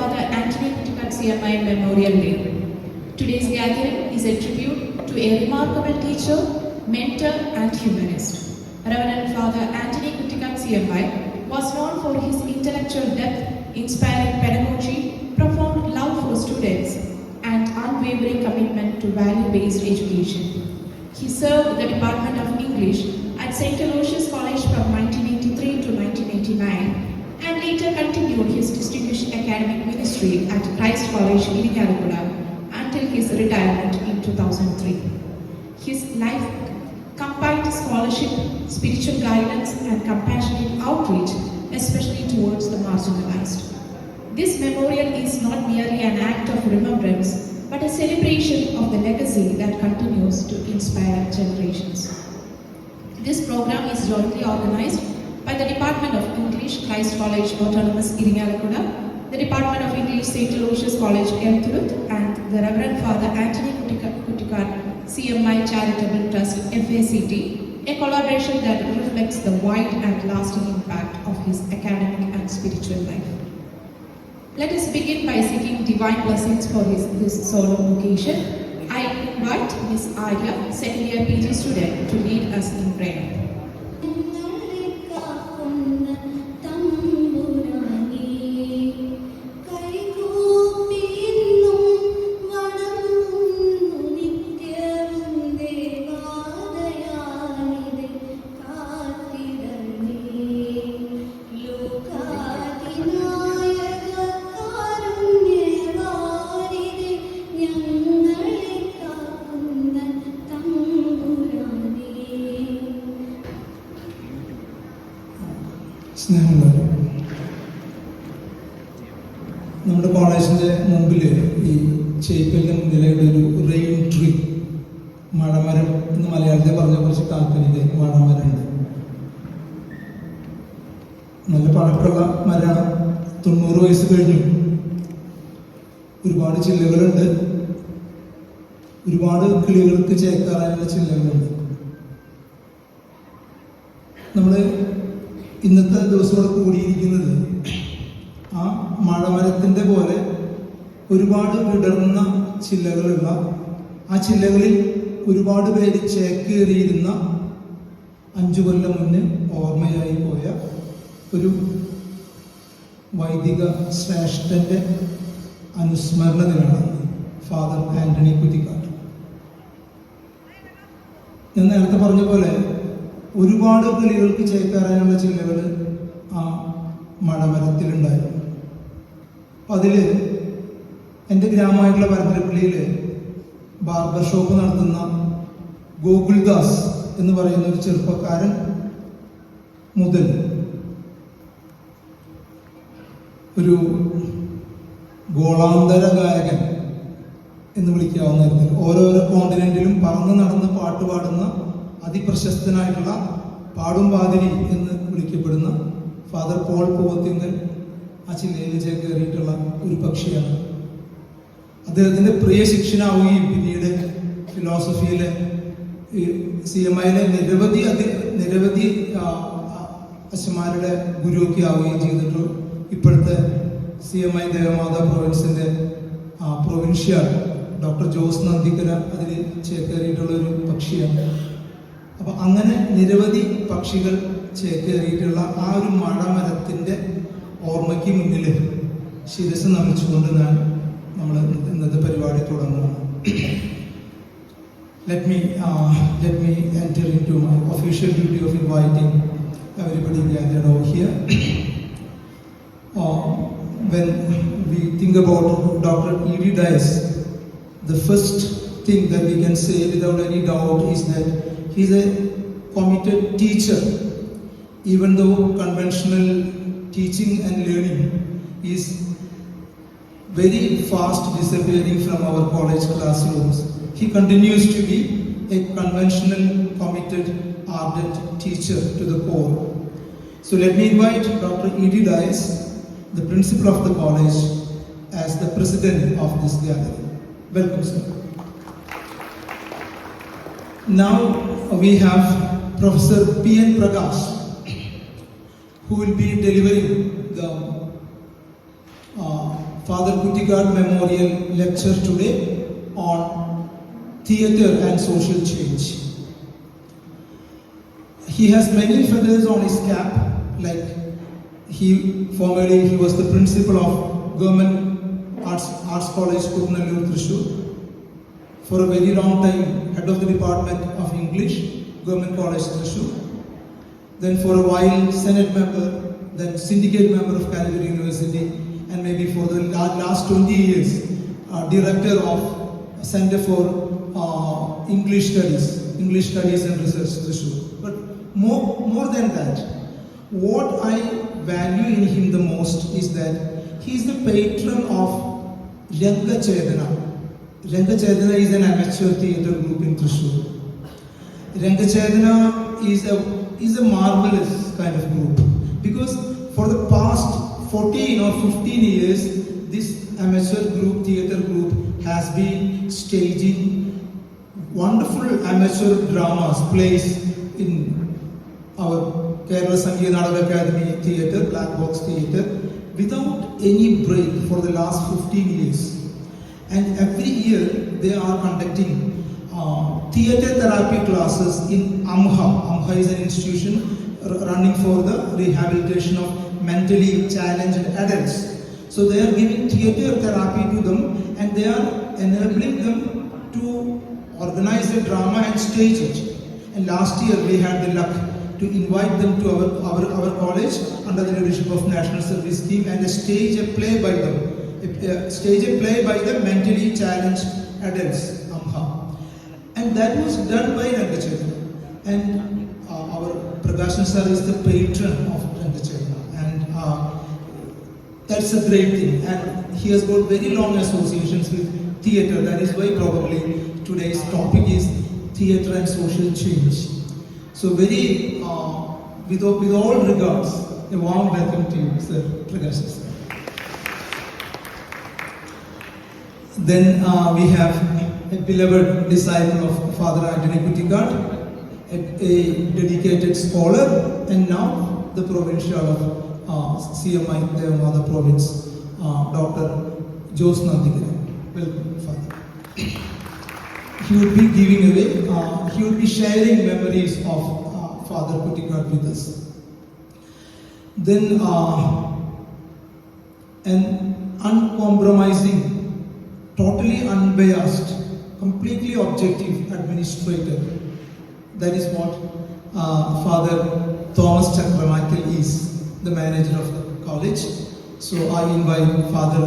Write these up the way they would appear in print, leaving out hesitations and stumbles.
Father Anthony Kuttikat CMI Memorial Day. Today's gathering is a tribute to a remarkable teacher, mentor and humanist. Reverend Father Anthony Kuttikat CMI was known for his intellectual depth, inspiring pedagogy, profound love for students, and unwavering commitment to value-based education. He served the Department of English at St. Aloysius College from 1983 to 1989 and later continued his distinguished academic ministry at Christ College, Irigalakuda until his retirement in 2003. His life combined scholarship, spiritual guidance, and compassionate outreach, especially towards the marginalized. This memorial is not merely an act of remembrance, but a celebration of the legacy that continues to inspire generations. This program is jointly organized by the Department of English, Christ College Autonomous Irigalakuda, the Department of English, St. Aloysius College, Elthurut, and the Reverend Father Anthony Kuttikat CMI Charitable Trust, FACT, a collaboration that reflects the wide and lasting impact of his academic and spiritual life. Let us begin by seeking divine blessings for this solemn occasion. I invite Ms. Arya, second year PG student, to lead us in prayer. സ്നേഹമുള്ളവർ, നമ്മുടെ കോളേജിൻ്റെ മുമ്പിൽ ഈ ചേപ്പലിൻ്റെ മുന്നിലായിട്ട് ഒരു rain tree, മഴമരം എന്ന് മലയാളത്തിൽ പറഞ്ഞ കുറച്ച് കാൽപ്പനിക മഴമരമുണ്ട്. നല്ല പഴക്കമുള്ള മരമാണ്. 90 വയസ്സ് കഴിഞ്ഞു. ഒരുപാട് ചില്ലകളുണ്ട്. ഒരുപാട് കിളികൾക്ക് ചേക്കാറാനുള്ള ചില്ലകളുണ്ട്. നമ്മൾ ഇന്നത്തെ ദിവസം കൂടിയിരിക്കുന്നത് ആ മഴമരത്തിൻ്റെ പോലെ ഒരുപാട് വിടർന്ന ചില്ലകളുള്ള, ആ ചില്ലകളിൽ ഒരുപാട് പേര് ചേക്കേറിയിരുന്ന 5 കൊല്ലം മുന്നേ ഓർമ്മയായി പോയ ഒരു വൈദിക ശ്രേഷ്ഠൻ്റെ അനുസ്മരണ ദിനമാണ് ഫാദർ ആന്റണി കുറ്റിക്കാട്ട്. ഞാൻ നേരത്തെ പറഞ്ഞ പോലെ ഒരുപാട് കിളികൾക്ക് ചേക്കാറാനുള്ള ചില്ലകൾ ആ മഴമരത്തിലുണ്ടായിരുന്നു. അപ്പം അതിൽ എൻ്റെ ഗ്രാമമായിട്ടുള്ള പരമ്പരപ്പള്ളിയിൽ ബാർബർ ഷോപ്പ് നടത്തുന്ന ഗോകുൽദാസ് എന്ന് പറയുന്ന ഒരു ചെറുപ്പക്കാരൻ മുതൽ ഒരു ഗോളാന്തര ഗായകൻ എന്ന് വിളിക്കാവുന്ന തരത്തിൽ ഓരോരോ കോണ്ടിനെന്റിലും പറന്ന് നടന്ന് പാട്ട് പാടുന്ന അതിപ്രശസ്തനായിട്ടുള്ള പാടും പാതിരി എന്ന് വിളിക്കപ്പെടുന്ന ഫാദർ പോൾ പൂവത്തിങ്കൽ ആ ചില്ലയിൽ ചേക്കേറിയിട്ടുള്ള ഒരു പക്ഷിയാണ്. അദ്ദേഹത്തിൻ്റെ പ്രിയ ശിഷ്യനാവുകയും പിന്നീട് ഫിലോസഫിയിലെ CMIയിലെ നിരവധി അച്ഛന്മാരുടെ ഗുരുവൊക്കെ ആവുകയും ചെയ്തിട്ട് ഇപ്പോഴത്തെ CMI ദേവമാത പ്രൊവിൻസിൻ്റെ പ്രൊവിൻഷ്യൽ ഡോക്ടർ ജോസ് നന്ദിക്കര അതിൽ ചേക്കേറിയിട്ടുള്ള ഒരു പക്ഷിയാണ്. അപ്പം അങ്ങനെ നിരവധി പക്ഷികൾ ചേക്കേറിയിട്ടുള്ള ആ ഒരു മഴമരത്തിൻ്റെ ഓർമ്മയ്ക്ക് മുന്നിൽ ശിരസ് നമിച്ചുകൊണ്ട് നമ്മൾ ഇന്നത്തെ പരിപാടി തുടങ്ങുകയാണ്. Let me enter into my official duty of inviting everybody gathered over here. When we think about Dr. E.D. Dias, the first thing that we can say without any doubt is that he's a committed teacher. Even though conventional teaching and learning is very fast disappearing from our college classrooms, he continues to be a conventional, committed, ardent teacher to the core. So let me invite Dr. E.D. Dias, the principal of the college, as the president of this gathering. Welcome, sir. Now we have Professor P.N. Prakash, who will be delivering the Father Kuttikad Memorial Lecture today on theatre and social change. He has many feathers on his cap, like formerly he was the principal of Government Arts College, Kurunallur, Thrissur. For a very long time, head of the Department of English, Government College, Thrissur. Then for a while, Senate member, then syndicate member of Calgary University, and maybe for the last 20 years, director of Center for English Studies and Research, Thrissur. But more than that, what I value in him the most is that he is the patron of Ranga Chedana. Ranga Chedana is an amateur theatre group in Thrissur. Ranga Chedana is a marvelous kind of group, because for the past 14 or 15 years, this amateur group, theatre group, has been staging wonderful amateur dramas, plays in our Kerala Sangeeta Nadaka Academy Theatre, Black Box Theatre, without any break for the last 15 years. And every year they are conducting theatre therapy classes in AMHA. AMHA is an institution running for the rehabilitation of mentally challenged adults. So they are giving theatre therapy to them, and they are enabling them to organize a drama and stage it. And last year we had the luck to invite them to our college under the leadership of National Service Team and stage a play by them. Stage a play by the mentally challenged adults, AMHA. And that was done by Ranga Chedana. And our Prakashan sir is the patron of Ranga Chedana. And that's a great thing. And he has got very long associations with theatre. That is why probably today's topic is theatre and social change. So very, with all regards, a warm welcome to you, Sir Prakashan sir. Then we have a beloved disciple of Father Antony Kuttikad, a dedicated scholar, and now the provincial of CMI Devamada province, Dr. Jose Nandigaran. Welcome, Father. He would be giving away, he would be sharing memories of Father Kuttikad with us. Then an uncompromising, totally unbiased, completely objective administrator. That is what Father Thomas Chakramakil is, the manager of the college. So I invite Father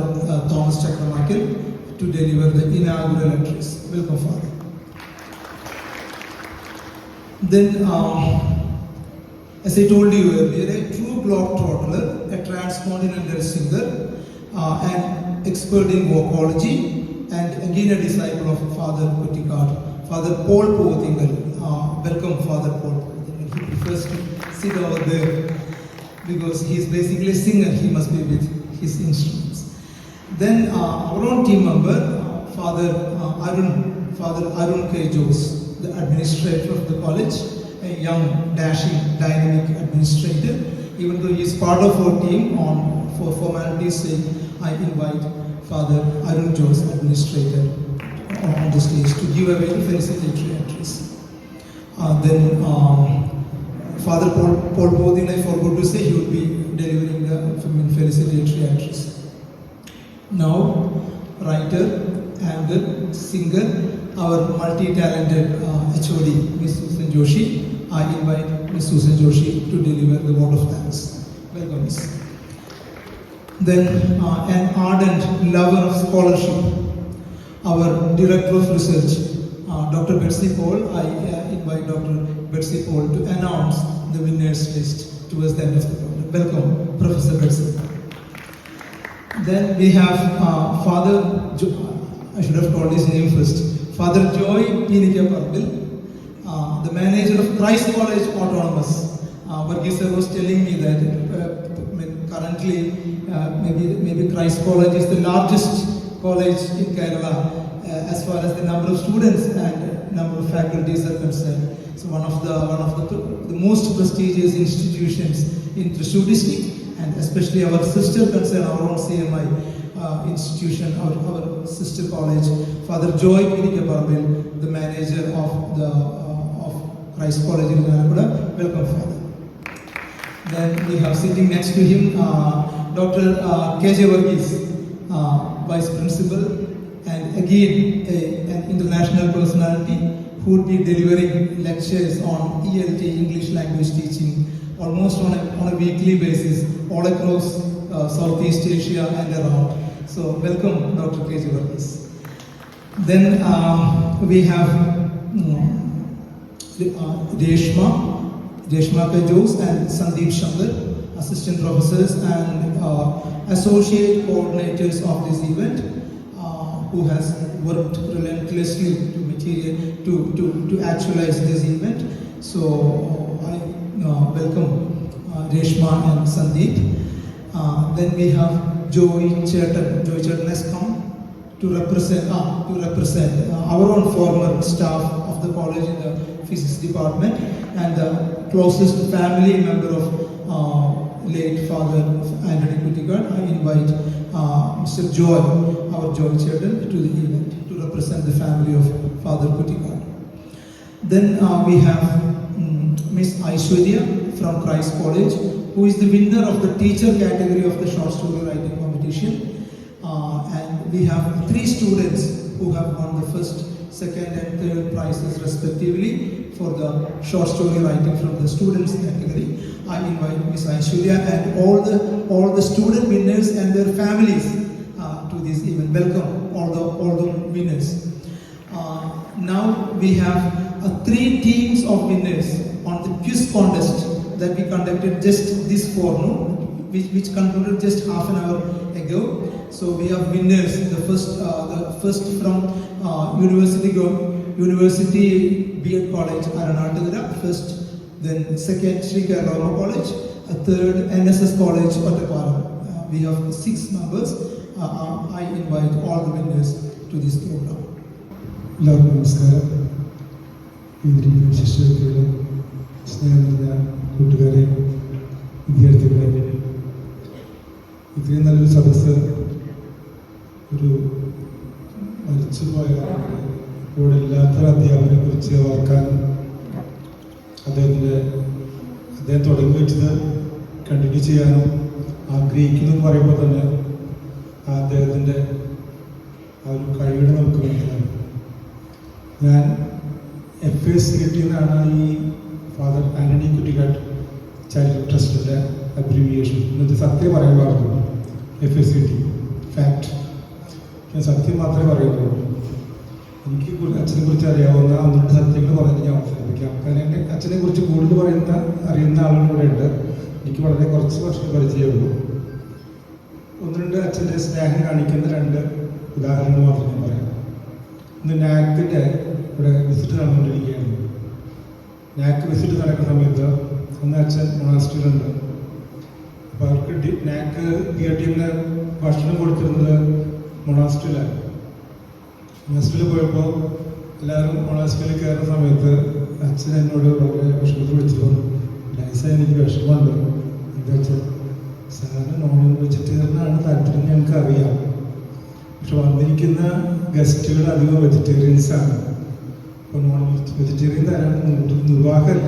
Thomas Chakramakil to deliver the inaugural address. Welcome, Father. Then, as I told you earlier, a true globetrotter, a transcontinental singer, an expert in vocology, and again a disciple of Father Kuttikad, Father Paul Pothingal. Welcome, Father Paul Pothingal. He prefers to sit over there because he is basically a singer. He must be with his instruments. Then our own team member, Father Arun K. Jose, the administrator of the college, a young, dashing, dynamic administrator. Even though he is part of our team, for formality's sake, I invite Father Arun Jose, administrator, on the stage to give away the felicitatory address. Then Father Paul Pothingal, I forgot to say, he would be delivering the felicitatory address. Now, writer, anchor, singer, our multi-talented HOD, Ms. Susan Joshi. I invite Ms. Susan Joshi to deliver the vote of thanks. Welcome, Ms. Then an ardent lover of scholarship, our director of research, Dr. Betsy Paul. I invite Dr. Betsy Paul to announce the winners list towards the end of the program. Welcome, Professor Betsy. Then we have I should have told his name first, Father Joy Pinika Parbil, the manager of Christ College Autonomous. Varghese sir was telling me that currently maybe Christ College is the largest college in Kerala as far as the number of students and number of faculties are concerned. So one of the most prestigious institutions in Thrissur district, and especially our sister concern, our own CMI, institution, our sister college, Father Joy Pirikaparabil, the manager of Christ College in Alappuzha. Welcome, Father. Then we have sitting next to him Dr. K.J. Varghese, Vice Principal, and again an international personality who would be delivering lectures on ELT, English language teaching, almost on a weekly basis all across Southeast Asia and around. So welcome, Dr. K.J. Varghese. Then we have Reshma Pejos and Sandeep Shankar, assistant professors and associate coordinators of this event, who has worked relentlessly to actualize this event. So I welcome Reshma and Sandeep. Then we have Joy Chetan. Joy Chetan has come to represent our own former staff of the college in the physics department and the closest family member of late Father Anthony Kuttikad. I invite Mr. Joy, our Joy Chetan, to the event to represent the family of Father Kuttikad. Then we have Miss Aishwarya from Christ College, who is the winner of the teacher category of the short story writing competition. And we have 3 students who have won the first, second and third prizes respectively for the short story writing from the students category. I invite Miss Aishwarya and all the student winners and their families to this event. Welcome all the winners. Now we have 3 teams of winners on the quiz contest that we conducted just this forenoon, which concluded just half an hour ago. So we have winners. The first from University B.Ed College, Aranatagara, first. Then second, Sri Kerala College. Third, NSS College, Ottaparam. We have 6 members. I invite all the winners to this program. എല്ലാവർക്കും നമസ്കാരം. ശിഷ്യർക്കുള്ള സ്നേഹമുള്ള കൂട്ടുകാരെ, വിദ്യാർത്ഥികളെ, ഇത്രയും നല്ലൊരു സദസ്സ് ഒരു മരിച്ചുപോയ ഇവിടെ ഇല്ലാത്ത അധ്യാപകനെ കുറിച്ച് ഓർക്കാനും അദ്ദേഹം തുടങ്ങി വെച്ചത് കണ്ടിന്യൂ ചെയ്യാനും ആഗ്രഹിക്കുന്നു എന്ന് പറയുമ്പോൾ തന്നെ അദ്ദേഹത്തിൻ്റെ ആ ഒരു കഴിവിനെ നമുക്ക് മനസ്സിലാകും. ഞാൻ FACT എന്നാണ് ഈ father Antony Kuttikkad charitable ട്രസ്റ്റിൻ്റെ abbreviation. എന്നിട്ട് സത്യം പറയാൻ പാടുള്ളൂ. FACT fact. ഞാൻ സത്യം മാത്രമേ പറയുള്ളൂ. എനിക്ക് അച്ഛനെ കുറിച്ച് അറിയാവുന്ന 1-2 സത്യങ്ങൾ പറഞ്ഞിട്ട് ഞാൻ അവസാനിപ്പിക്കാം. കാരണം എൻ്റെ അച്ഛനെ കുറിച്ച് കൂടുതൽ അറിയുന്ന ആളുകൾ ഇവിടെ ഉണ്ട്. എനിക്ക് വളരെ കുറച്ച് വർഷം പരിചയമുള്ളൂ. 1-2 അച്ഛൻ്റെ സ്നേഹം കാണിക്കുന്ന 2 ഉദാഹരണങ്ങൾ മാത്രം ഞാൻ പറയാം. ഇന്ന് നാക്കിൻ്റെ ഇവിടെ വിസിറ്റ് നടന്നുകൊണ്ടിരിക്കുകയാണ്. നാക്ക് വിസിറ്റ് നടക്കുന്ന സമയത്ത് അന്ന് അച്ഛൻ മൊണാസ്ട്രിയിലുണ്ട്. അപ്പോൾ അവർക്ക് നാക്ക് PRTന് ഭക്ഷണം കൊടുത്തിരുന്നത് മൊണാസ്ട്രിയിലാണ്. മൊണാസ്ട്രിയിൽ പോയപ്പോൾ എല്ലാവരും മൊണാസ്ട്രിയിൽ കയറുന്ന സമയത്ത് അച്ഛൻ എന്നോട് വളരെ വിഷമത്തിൽ വിളിച്ചു. നൈസായി എനിക്ക് വിഷമമുണ്ട്. എന്താ വെച്ചാൽ സാറിന് നോൺ വെജിറ്റേറിയനാണ് താല്പര്യം, ഞങ്ങൾക്ക് അറിയാം. പക്ഷെ വന്നിരിക്കുന്ന ഗസ്റ്റുകൾ അധികം വെജിറ്റേറിയൻസാണ്. അപ്പോൾ നോൺ വെജിറ്റേറിയൻ തരാൻ നിർവാഹമല്ല.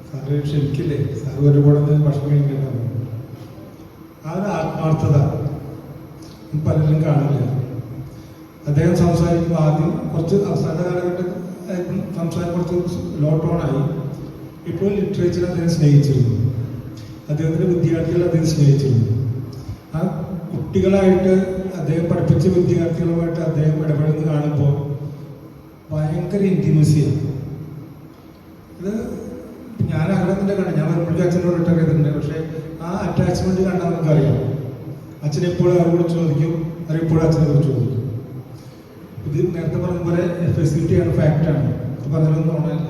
സാറ് ക്ഷമിക്കില്ലേ, സാറ് ഒരുപാട് ഭക്ഷണം കഴിക്കേണ്ടതാണ്. ആ ഒരു ആത്മാർത്ഥത പലരും കാണില്ല. അദ്ദേഹം സംസാരിക്കുമ്പോൾ ആദ്യം കുറച്ച് അവസാന കാലഘട്ടം സംസാരം കുറച്ച് ലോ ടോണായി. ഇപ്പോൾ ലിറ്ററേച്ചർ അദ്ദേഹം സ്നേഹിച്ചിരുന്നു. അദ്ദേഹത്തിൻ്റെ വിദ്യാർത്ഥികൾ അദ്ദേഹം സ്നേഹിച്ചിരുന്നു. ആ കുട്ടികളായിട്ട് അദ്ദേഹം പഠിപ്പിച്ച വിദ്യാർത്ഥികളുമായിട്ട് അദ്ദേഹം ഇടപെടുന്നത് കാണുമ്പോൾ ഭയങ്കര ഇൻറ്റിമസിയാണ്. ഇത് ഞാൻ ആഗ്രഹത്തിൻ്റെ കണ്ടു. ഞാൻ വരുമ്പോഴേക്കും അച്ഛനോട് റിട്ടയർ ചെയ്തിട്ടുണ്ട്. പക്ഷേ ആ അറ്റാച്ച്മെൻറ്റ് കണ്ടാൽ നമുക്കറിയാം. അച്ഛൻ എപ്പോഴും അവരെ കുറിച്ച് ചോദിക്കും, അവരെപ്പോഴും അച്ഛനെ കുറിച്ച് ചോദിക്കും. ഇത് നേരത്തെ പറഞ്ഞ പോലെ FACT ആണ്, ഫാക്റ്റാണ്. ഇത് പറഞ്ഞതൊന്നും തോന്നല്ല.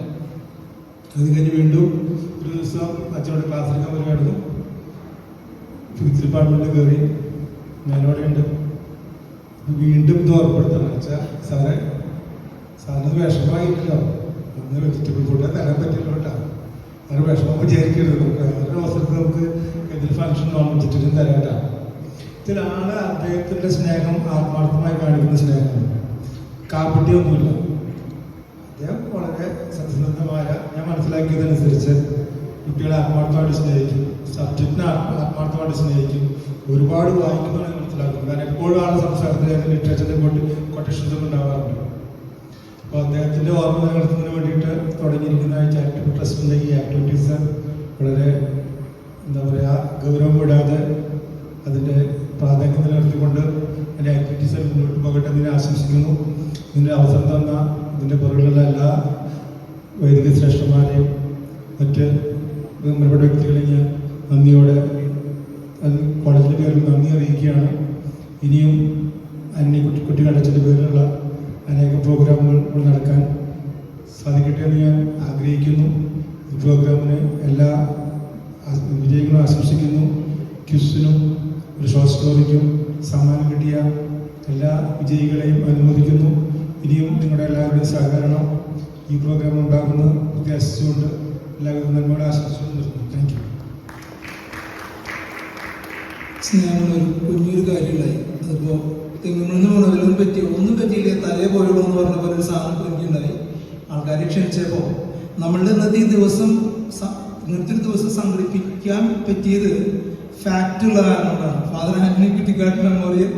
അത് കഴിഞ്ഞ് വീണ്ടും ഒരു ദിവസം അച്ഛനോട് ക്ലാസ് എടുക്കാൻ വരുമായിരുന്നു. ഫിസിക്സ് ഡിപ്പാർട്ട്മെൻറ്റിൽ കയറി ഞാനോടെയുണ്ട്. വീണ്ടും ഇത് ഓർപ്പെടുത്തണം വെച്ചാൽ സാറിനത് വിഷമമായിട്ടില്ലോ, അന്ന് വെജിറ്റബിൾ ഫുഡ് തരാൻ പറ്റില്ല കേട്ടോ. അങ്ങനെ വിഷമം വിചാരിക്കരുത്. നമുക്ക് വേറൊരു അവസരത്തിൽ നമുക്ക് എന്തെങ്കിലും ഫംഗ്ഷൻ നോൺ വെജിറ്റേറിയൻ തരാട്ടാ. ഇതിലാണ് അദ്ദേഹത്തിൻ്റെ സ്നേഹം, ആത്മാർത്ഥമായി കാണിക്കുന്ന സ്നേഹം. കാപട്യമൊന്നുമില്ല. അദ്ദേഹം വളരെ സത്യസന്ധമായ, ഞാൻ മനസ്സിലാക്കിയതനുസരിച്ച് കുട്ടികളെ ആത്മാർത്ഥമായിട്ട് സ്നേഹിക്കും, സബ്ജക്റ്റിനെ ആത്മാർത്ഥമായിട്ട് സ്നേഹിക്കും, ഒരുപാട് വായിക്കുന്നതാണ് മനസ്സിലാക്കുന്നത്. കാരണം എപ്പോഴും ആൾ സംസാരത്തിൽ ലിറ്ററേച്ചറിനെ കൊട്ടേഷൻസ് ഒക്കെ ഉണ്ടാവാറുണ്ട്. അപ്പോൾ അദ്ദേഹത്തിൻ്റെ ഓർമ്മ നിലനിർത്തുന്നതിന് വേണ്ടിയിട്ട് തുടങ്ങിയിരിക്കുന്ന ചാരിറ്റബിൾ ട്രസ്റ്റിൻ്റെ ഈ ആക്ടിവിറ്റീസ് വളരെ എന്താ പറയുക, ഗൗരവം വിടാതെ അതിൻ്റെ പ്രാധാന്യം നിലനിർത്തിക്കൊണ്ട് അതിൻ്റെ ആക്ടിവിറ്റീസ് മുന്നോട്ട് പോകട്ടെ എന്ന് ആശംസിക്കുന്നു. ഇതിൻ്റെ അവസരം തന്ന ഇതിൻ്റെ പുറകിലുള്ള എല്ലാ വൈദിക ശ്രേഷ്ഠന്മാരെയും മറ്റ് ബഹുമാനപ്പെട്ട വ്യക്തികളെ ഞാൻ നന്ദിയോടെ അത് കോളേജിൻ്റെ പേരിൽ നന്ദി അറിയിക്കുകയാണ്. ഇനിയും കുട്ടികളടച്ചിൻ്റെ പേരിലുള്ള അനേക പ്രോഗ്രാമുകൾ നടക്കാൻ സാധിക്കട്ടെ എന്ന് ഞാൻ ആഗ്രഹിക്കുന്നു. ഈ പ്രോഗ്രാമിന് എല്ലാ വിജയങ്ങളും ആശംസിക്കുന്നു. ക്വിസിനും ഒരു ഷോർട്ട് സ്റ്റോറിക്കും സമ്മാനം കിട്ടിയ എല്ലാ വിജയികളെയും അനുമോദിക്കുന്നു. ഇനിയും നിങ്ങളുടെ എല്ലാവരുടെയും സഹകരണം ഈ പ്രോഗ്രാം ഉണ്ടാകുന്ന പ്രത്യാശിച്ചുകൊണ്ട് എല്ലാവരും നന്മയോടെ ആശംസിച്ചുകൊണ്ട് നിർത്തുന്നു. Thank you. സ്നേഹമുള്ളൊരു കുഞ്ഞൊരു കാര്യമുണ്ടായി. അതിപ്പോൾ തെങ്ങുമെന്ന് ഉണവലൊന്നും പറ്റിയോ, ഒന്നും പറ്റിയില്ല, തലേ പോയുള്ളൂ എന്ന് പറഞ്ഞ പോലെ ഒരു സാധനം കുഞ്ഞുണ്ടായി. ആൾക്കാരെ ക്ഷണിച്ചപ്പോൾ നമ്മളുടെ ഇന്നത്തെ ഈ ദിവസം ഇന്നത്തെ ഒരു ദിവസം സംഘടിപ്പിക്കാൻ പറ്റിയത് ഫാക്റ്റ് ഉള്ള കാരണം കൊണ്ടാണ്. Father Antony Kuttikkad memorial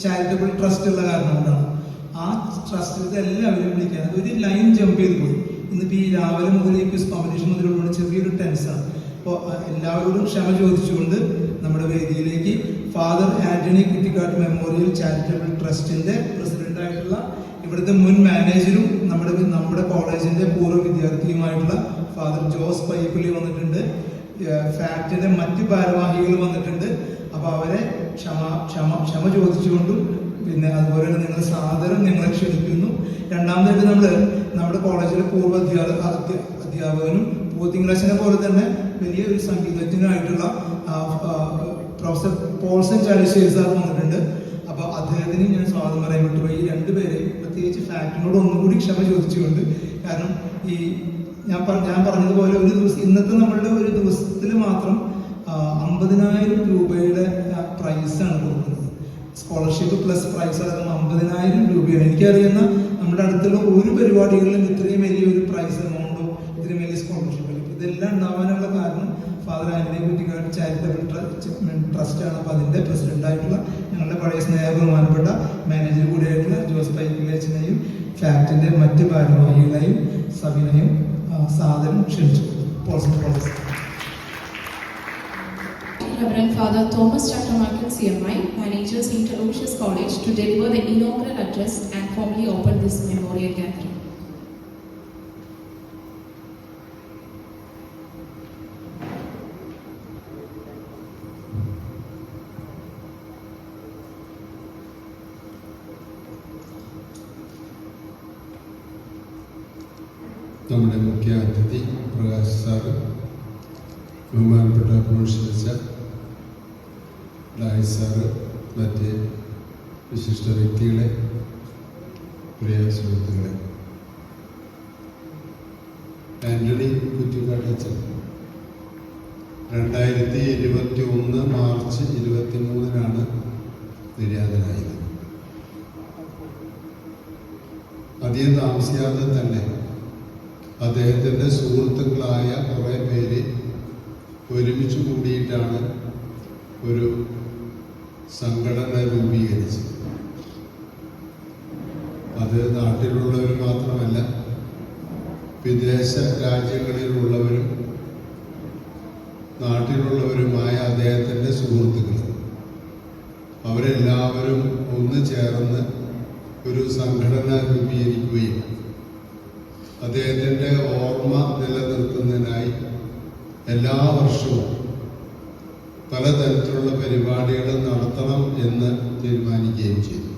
charitable trust ഉള്ള കാരണം കൊണ്ടാണ്. ആ ട്രസ്റ്റിലത്തെ എല്ലാവരും വിളിക്കാൻ ഒരു ലൈൻ ജമ്പ് ചെയ്ത് പോയി. ഇന്നിപ്പോൾ ഈ രാവിലെ മുതൽ ഈ ക്വിസ് കോമ്പറ്റീഷൻ മുതലുള്ള ചെറിയൊരു ടെൻസാണ്. അപ്പോൾ എല്ലാവരോടും ക്ഷമ ചോദിച്ചുകൊണ്ട് നമ്മുടെ വേദിയിലേക്ക് father Antony Kuttikkad memorial charitable ട്രസ്റ്റിൻ്റെ പ്രസിഡന്റായിട്ടുള്ള ഇവിടുത്തെ മുൻ മാനേജരും നമ്മുടെ കോളേജിൻ്റെ പൂർവ്വ വിദ്യാർത്ഥിയുമായിട്ടുള്ള ഫാദർ ജോസ് പൈപ്പിളി വന്നിട്ടുണ്ട്. ഫാക്റ്റിൻ്റെ മറ്റ് ഭാരവാഹികൾ വന്നിട്ടുണ്ട്. അപ്പോൾ അവരെ ക്ഷമ ചോദിച്ചുകൊണ്ടും പിന്നെ അതുപോലെ തന്നെ നിങ്ങളുടെ സാദരം നിങ്ങളെ ക്ഷണിക്കുന്നു. രണ്ടാമതായിട്ട് നമ്മുടെ കോളേജിലെ പൂർവ്വ അധ്യാപകനും തിങ്കളാഴ്ചനെ പോലെ തന്നെ വലിയ ഒരു സംഗീതജ്ഞനായിട്ടുള്ള പ്രൊഫസർ പോൾസൺ ചാലിശ്ശേരി സാർ വന്നിട്ടുണ്ട്. അപ്പോൾ അദ്ദേഹത്തിന് ഞാൻ സ്വാഗതം പറയാൻ വിട്ടുപോയി. ഈ രണ്ടുപേരെയും പ്രത്യേകിച്ച് ഫാക്റ്റിനോട് ഒന്നുകൂടി ക്ഷമ ചോദിച്ചുകൊണ്ട്, കാരണം ഈ ഞാൻ പറഞ്ഞതുപോലെ ഒരു ദിവസം ഇന്നത്തെ നമ്മളുടെ ഒരു ദിവസത്തിൽ മാത്രം 50,000 രൂപയുടെ പ്രൈസാണ് കൊടുക്കുന്നത്. സ്കോളർഷിപ്പ് പ്ലസ് പ്രൈസ് അടക്കം 50,000 രൂപയാണ്. എനിക്കറിയുന്ന നമ്മുടെ അടുത്തുള്ള ഒരു പരിപാടികളിലും ഇത്രയും വലിയൊരു പ്രൈസ് എമൗണ്ടോ ഇത്രയും വലിയ സ്കോളർഷിപ്പ് ഇതെല്ലാം ഉണ്ടാവാനുള്ള കാരണം ഫാദർ ആന്റണി കുറ്റിക്കാട് ചാരിറ്റബിൾ ട്രസ്റ്റാണ്. അപ്പോൾ അതിൻ്റെ പ്രസിഡന്റായിട്ടുള്ള ഞങ്ങളുടെ പഴയ സ്നേഹബഹുമാനപ്പെട്ട മാനേജർ കൂടിയായിട്ടുള്ള ജോസ് പൈക്കിലേച്ചനെയും ഫാക്റ്റിൻ്റെ മറ്റ് ഭാരവാഹികളെയും സബിനെയും സാദരം ക്ഷണിച്ചു. Reverend Father Thomas Chakramarkan CMI, Manager St. Aloysius College, to deliver the inaugural address and formally open this memorial gathering. നമ്മുടെ മുഖ്യ അതിഥി പ്രകാശ് സാറ്, ബഹുമാനപ്പെട്ട പ്രൊഫസർ ലായ് സാറ്, മറ്റ് വിശിഷ്ട വ്യക്തികളെ, പ്രിയ സുഹൃത്തുക്കളെ, ആന്റണി കുറ്റിക്കാടച്ചൻ 2021 മാർച്ച് 23 നിര്യാതനായത്. അധികം താമസിയാതെ തന്നെ അദ്ദേഹത്തിൻ്റെ സുഹൃത്തുക്കളായ കുറേ പേര് ഒരുമിച്ച് കൂടിയിട്ടാണ് ഒരു സംഘടന രൂപീകരിച്ചത്. അത് നാട്ടിലുള്ളവർ മാത്രമല്ല, വിദേശ രാജ്യങ്ങളിലുള്ളവരും നാട്ടിലുള്ളവരുമായ അദ്ദേഹത്തിൻ്റെ സുഹൃത്തുക്കൾ അവരെല്ലാവരും ഒന്ന് ചേർന്ന് ഒരു സംഘടന രൂപീകരിക്കുകയും അദ്ദേഹത്തിൻ്റെ ഓർമ്മ നിലനിർത്തുന്നതിനായി എല്ലാ വർഷവും പലതരത്തിലുള്ള പരിപാടികൾ നടത്തണം എന്ന് തീരുമാനിക്കുകയും ചെയ്തു.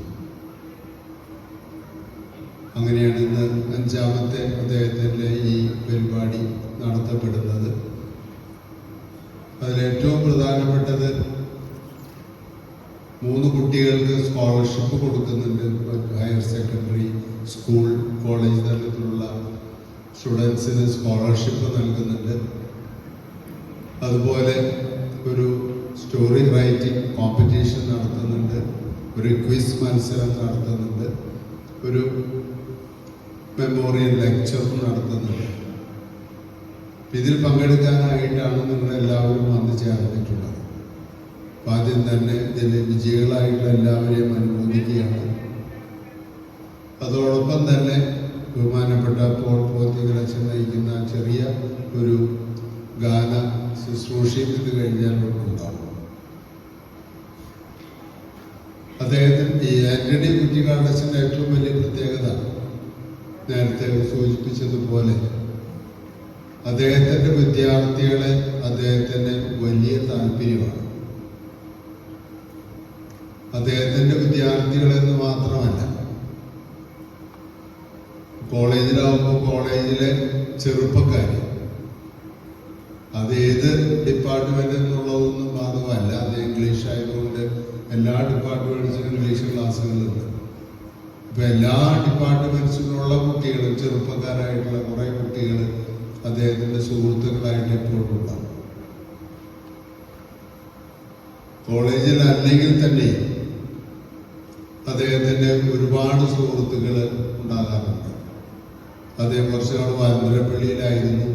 അങ്ങനെയാണ് ഇന്ന് 5ാമത്തെ അദ്ദേഹത്തിൻ്റെ ഈ പരിപാടി നടത്തപ്പെടുന്നത്. അതിലേറ്റവും പ്രധാനപ്പെട്ടത് 3 കുട്ടികൾക്ക് സ്കോളർഷിപ്പ് കൊടുക്കുന്നുണ്ട്. ഹയർ സെക്കൻഡറി, സ്കൂൾ, കോളേജ് തലത്തിലുള്ള സ്റ്റുഡൻസിന് സ്കോളർഷിപ്പ് നൽകുന്നുണ്ട്. അതുപോലെ ഒരു സ്റ്റോറി റൈറ്റിംഗ് കോമ്പറ്റീഷൻ നടത്തുന്നുണ്ട്, ഒരു ക്വിസ് മത്സരം നടത്തുന്നുണ്ട്, ഒരു മെമ്മോറിയൽ ലെക്ചർ നടത്തുന്നുണ്ട്. ഇതിൽ പങ്കെടുക്കാനായിട്ടാണ് നിങ്ങളെല്ലാവരും വന്നു ചേർന്നിട്ടുള്ളത്. അപ്പം ആദ്യം തന്നെ ഇതിൽ വിജയികളായിട്ടുള്ള എല്ലാവരെയും അനുമോദിക്കുകയാണ്. അതോടൊപ്പം തന്നെ ബഹുമാനപ്പെട്ട പോൾ പോത്തികളച്ചൻ നയിക്കുന്ന ചെറിയ ഒരു ഗാന ശുശ്രൂഷയും ഇത് കഴിഞ്ഞാൽ ഉണ്ടാവും. അദ്ദേഹത്തിന് ഈ ആന്റണി കുറ്റിക്കാടച്ചൻ്റെ ഏറ്റവും വലിയ പ്രത്യേകത നേരത്തെ സൂചിപ്പിച്ചതുപോലെ അദ്ദേഹത്തിൻ്റെ വിദ്യാർത്ഥികളെ അദ്ദേഹത്തിന് വലിയ താല്പര്യമാണ്. അദ്ദേഹത്തിൻ്റെ വിദ്യാർത്ഥികളെന്ന് മാത്രമല്ല, കോളേജിലാവുമ്പോൾ കോളേജിലെ ചെറുപ്പക്കാർ, അത് ഏത് ഡിപ്പാർട്ട്മെന്റ് എന്നുള്ളതൊന്നും ബാധകമല്ല. അത് ഇംഗ്ലീഷ് ആയതുകൊണ്ട് എല്ലാ ഡിപ്പാർട്ട്മെന്റ്സിനും ഇംഗ്ലീഷ് ക്ലാസ്സുകളുണ്ട്. ഇപ്പം എല്ലാ ഡിപ്പാർട്ട്മെന്റ്സിലുള്ള കുട്ടികളും ചെറുപ്പക്കാരായിട്ടുള്ള കുറേ കുട്ടികൾ അദ്ദേഹത്തിൻ്റെ സുഹൃത്തുക്കളായിട്ട് എപ്പോഴും ഉണ്ടാവും. കോളേജിൽ അല്ലെങ്കിൽ തന്നെ അദ്ദേഹത്തിൻ്റെ ഒരുപാട് സുഹൃത്തുക്കൾ ഉണ്ടാകാറുണ്ട്. അദ്ദേഹം കുറച്ച് നാൾ വാരന്തരപ്പള്ളിയിലായിരുന്നു.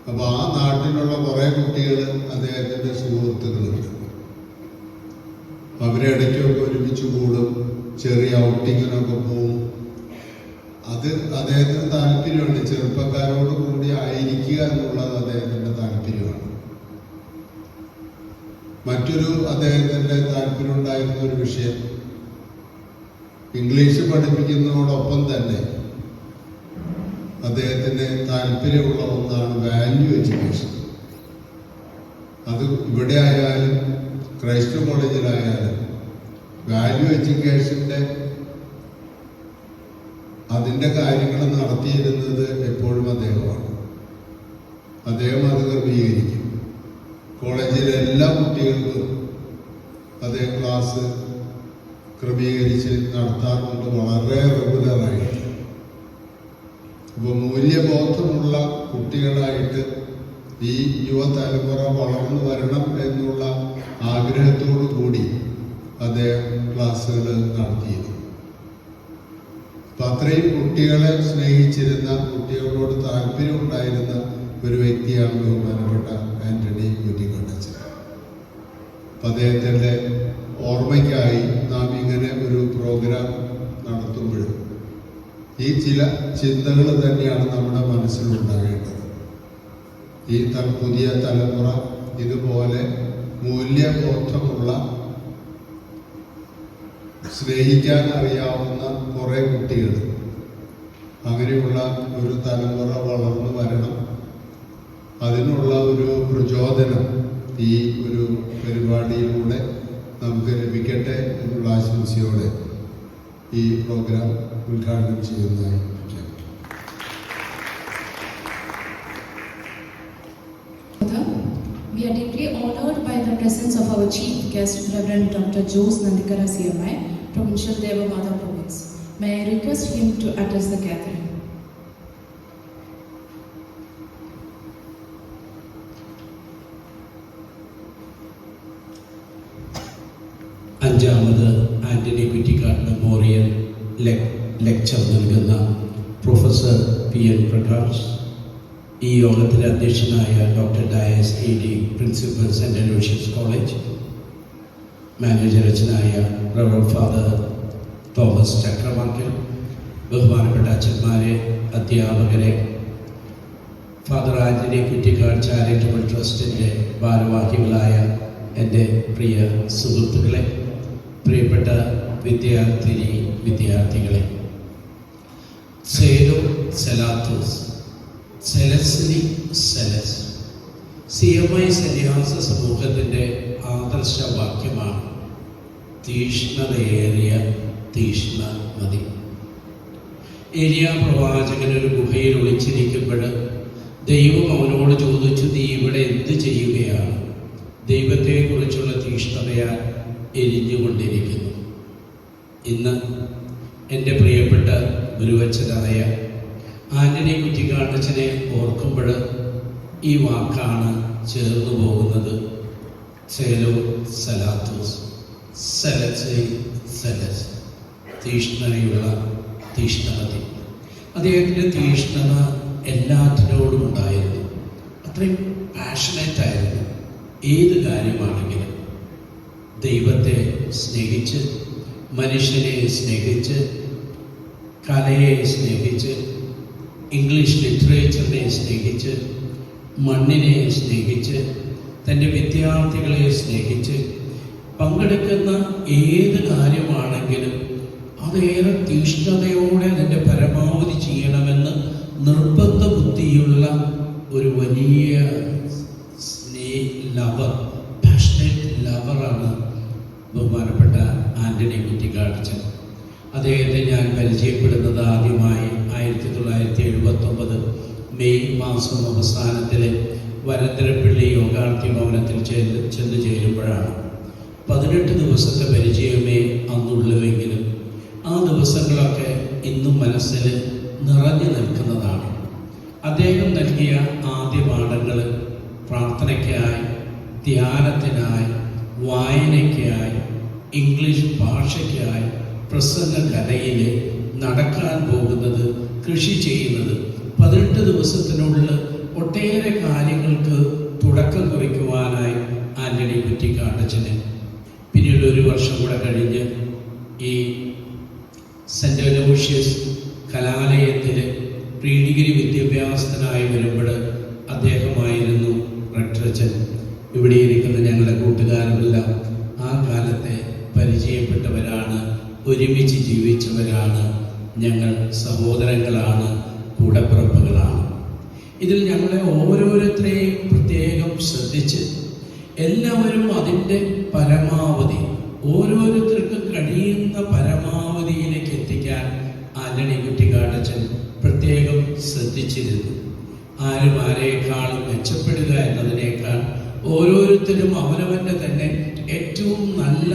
അപ്പോൾ ആ നാട്ടിലുള്ള കുറേ കുട്ടികൾ അദ്ദേഹത്തിൻ്റെ സുഹൃത്തുക്കളുണ്ട്. അവരെ ഇടയ്ക്കൊക്കെ ഒരുമിച്ച് കൂടും, ചെറിയ ഔട്ടിങ്ങിനൊക്കെ പോവും. അത് അദ്ദേഹത്തിന് താല്പര്യമാണ്. ചെറുപ്പക്കാരോട് കൂടി ആയിരിക്കുക എന്നുള്ളത് അദ്ദേഹത്തിൻ്റെ താല്പര്യമാണ്. മറ്റൊരു അദ്ദേഹത്തിൻ്റെ താല്പര്യം ഉണ്ടായിരുന്ന ഒരു വിഷയം, ഇംഗ്ലീഷ് പഠിപ്പിക്കുന്നതോടൊപ്പം തന്നെ അദ്ദേഹത്തിന് താല്പര്യമുള്ള ഒന്നാണ് വാല്യൂ എഡ്യൂക്കേഷൻ. അത് ഇവിടെ ആയാലും ക്രൈസ്റ്റ് കോളേജിലായാലും വാല്യൂ എഡ്യൂക്കേഷൻ്റെ അതിൻ്റെ കാര്യങ്ങൾ നടത്തിയിരുന്നത് എപ്പോഴും അദ്ദേഹമാണ്. അദ്ദേഹം അത് ക്രമീകരിക്കും. കോളേജിലെ എല്ലാ കുട്ടികൾക്കും അദ്ദേഹം ക്ലാസ് ക്രമീകരിച്ച് നടത്താറുണ്ട്, വളരെ റെഗുലറായിട്ട്. അപ്പോൾ മൂല്യബോധമുള്ള കുട്ടികളായിട്ട് ഈ യുവതലമുറ വളർന്നു വരണം എന്നുള്ള ആഗ്രഹത്തോടു കൂടി അദ്ദേഹം ക്ലാസ്സുകൾ നടത്തിയിരുന്നു. അപ്പം അത്രയും കുട്ടികളെ സ്നേഹിച്ചിരുന്ന, കുട്ടികളോട് താല്പര്യമുണ്ടായിരുന്ന ഒരു വ്യക്തിയാണ് ബഹുമാനപ്പെട്ട ആന്റണി കുറ്റിക്കാടച്ചൻ. അപ്പം അദ്ദേഹത്തിൻ്റെ ഓർമ്മയ്ക്കായി നാം ഇങ്ങനെ ഒരു പ്രോഗ്രാം നടത്തുമ്പോഴും ഈ ചില ചിന്തകൾ തന്നെയാണ് നമ്മുടെ മനസ്സിലുണ്ടാകേണ്ടത്. ഈ പുതിയ തലമുറ ഇതുപോലെ മൂല്യബോധമുള്ള, സ്നേഹിക്കാൻ അറിയാവുന്ന കുറേ കുട്ടികൾ, അങ്ങനെയുള്ള ഒരു തലമുറ വളർന്നു വരണം. അതിനുള്ള ഒരു പ്രചോദനം ഈ ഒരു പരിപാടിയിലൂടെ നമുക്ക് ലഭിക്കട്ടെ എന്നുള്ള ആശംസയോടെ ഈ പ്രോഗ്രാം ഉദ്ഘാടനം ചെയ്യുന്നതായി We are deeply honored by the presence of our chief guest, Reverend Dr. Jose Nandikara CMI, Provincial Devamada Province. May I request him to address the gathering. അഞ്ചാമത് ആന്റണി കുറ്റിക്കാട് മെമ്മോറിയൽ ലെക്ചർ നൽകുന്ന പ്രൊഫസർ പി.എൻ. പ്രകാശ്, ഈ യോഗത്തിലെ അധ്യക്ഷനായ doctor Dias AD. Principal Saint Aloysius college, manager അച്ഛനായ reverend father Thomas Chakramakkal, ബഹുമാനപ്പെട്ട അച്ഛന്മാരെ, അധ്യാപകരെ, father Antony Kuttikkad charitable ട്രസ്റ്റിൻ്റെ ഭാരവാഹികളായ എൻ്റെ പ്രിയ സുഹൃത്തുക്കളെ, പ്രിയപ്പെട്ട വിദ്യാർത്ഥികളെ, സേലോ സെലാത്തോസ് സെലസ്ലി സെലസ് CMI സന്യാസ സമൂഹത്തിൻ്റെ ആദർശവാക്യമാണ് തീഷ്ണതയേറിയ തീഷ്ണമതി. ഏലിയ പ്രവാചകൻ ഒരു ഗുഹയിൽ ഒളിച്ചിരിക്കുമ്പോൾ ദൈവം അവനോട് ചോദിച്ചു, നീ ഇവിടെ എന്ത് ചെയ്യുകയാണ്? ദൈവത്തെക്കുറിച്ചുള്ള തീഷ്ണതയാൽ എരിഞ്ഞുകൊണ്ടിരിക്കുന്നു. ഇന്ന് എൻ്റെ പ്രിയപ്പെട്ട ഗുരുവച്ചനായ ആന്റണി കുറ്റിക്കാടച്ചനെ ഓർക്കുമ്പോൾ ഈ വാക്കാണ് ചേർന്നു പോകുന്നത്. സേലോ സലാത്തോസ്, സലസൈ സലസ്, തീഷ്ണതയുള്ള തീഷ്ണമതി. അദ്ദേഹത്തിൻ്റെ തീഷ്ണത എല്ലാറ്റിനോടും ഉണ്ടായിരുന്നു. അത്രയും പാഷനറ്റ് ആയിരുന്നു. ഏത് കാര്യമാണെങ്കിലും ദൈവത്തെ സ്നേഹിച്ച്, മനുഷ്യനെ സ്നേഹിച്ച്, കലയെ സ്നേഹിച്ച്, ഇംഗ്ലീഷ് ലിറ്ററേച്ചറിനെ സ്നേഹിച്ച്, മണ്ണിനെ സ്നേഹിച്ച്, തൻ്റെ വിദ്യാർത്ഥികളെ സ്നേഹിച്ച്, പങ്കെടുക്കുന്ന ഏത് കാര്യമാണെങ്കിലും അതേറെ തീഷ്ണതയോടെ അതിൻ്റെ പരമാവധി ചെയ്യണമെന്ന് നിർബന്ധ ബുദ്ധിയുള്ള ഒരു വലിയ ലവർ, പാഷനേറ്റ് ലവറാണ് ബഹുമാനപ്പെട്ട ആൻ്റണി കുറ്റിക്കാടച്ചൻ. അദ്ദേഹത്തെ ഞാൻ പരിചയപ്പെടുന്നത് ആദ്യമായി 1979 മെയ് മാസം അവസാനത്തിലെ വരന്തരപ്പള്ളി യോഗാർത്ഥി ഭവനത്തിൽ ചെന്ന് ചേരുമ്പോഴാണ്. 18 ദിവസത്തെ പരിചയമേ അന്നുള്ളുവെങ്കിലും ആ ദിവസങ്ങളൊക്കെ ഇന്നും മനസ്സിൽ നിറഞ്ഞു നിൽക്കുന്നതാണ്. അദ്ദേഹം നൽകിയ ആദ്യ പാഠങ്ങൾ പ്രാർത്ഥനയ്ക്കായി, ധ്യാനത്തിനായി, വായനയ്ക്കായി, ഇംഗ്ലീഷ് ഭാഷയ്ക്കായി, പ്രസംഗ കലയിൽ, നടക്കാൻ പോകുന്നത്, കൃഷി ചെയ്യുന്നത്, 18 ദിവസത്തിനുള്ളിൽ ഒട്ടേറെ കാര്യങ്ങൾക്ക് തുടക്കം കുറിക്കുവാനായി ആൻ്റണി കുറ്റിക്കാട്ടച്ചന്. പിന്നീട് 1 വർഷം കൂടെ കഴിഞ്ഞ് ഈ സെൻ്റ് അലോഷ്യസ് കലാലയത്തിൽ പ്രീ ഡിഗ്രി വിദ്യാഭ്യാസത്തിനായി വരുമ്പോൾ അദ്ദേഹമായിരുന്നു റെക്ടറച്ചൻ. ഇവിടെ ഇരിക്കുന്ന ഞങ്ങളുടെ കൂട്ടുകാരെല്ലാം ആ കാലത്തെ പരിചയപ്പെട്ടവരാണ്, ഒരുമിച്ച് ജീവിച്ചവരാണ്, ഞങ്ങൾ സഹോദരങ്ങളാണ്, കൂടപ്പിറപ്പുകളാണ്. ഇതിൽ ഞങ്ങളെ ഓരോരുത്തരെയും പ്രത്യേകം ശ്രദ്ധിച്ച് എല്ലാവരും അതിൻ്റെ പരമാവധി, ഓരോരുത്തർക്കും കഴിയുന്ന പരമാവധിയിലേക്ക് എത്തിക്കാൻ ആൻ്റണി കുറ്റിക്കാടച്ചൻ പ്രത്യേകം ശ്രദ്ധിച്ചിരുന്നു. ആരും ആരെക്കാളും മെച്ചപ്പെടുക എന്നതിനേക്കാൾ ഓരോരുത്തരും അവനവൻ്റെ തന്നെ ഏറ്റവും നല്ല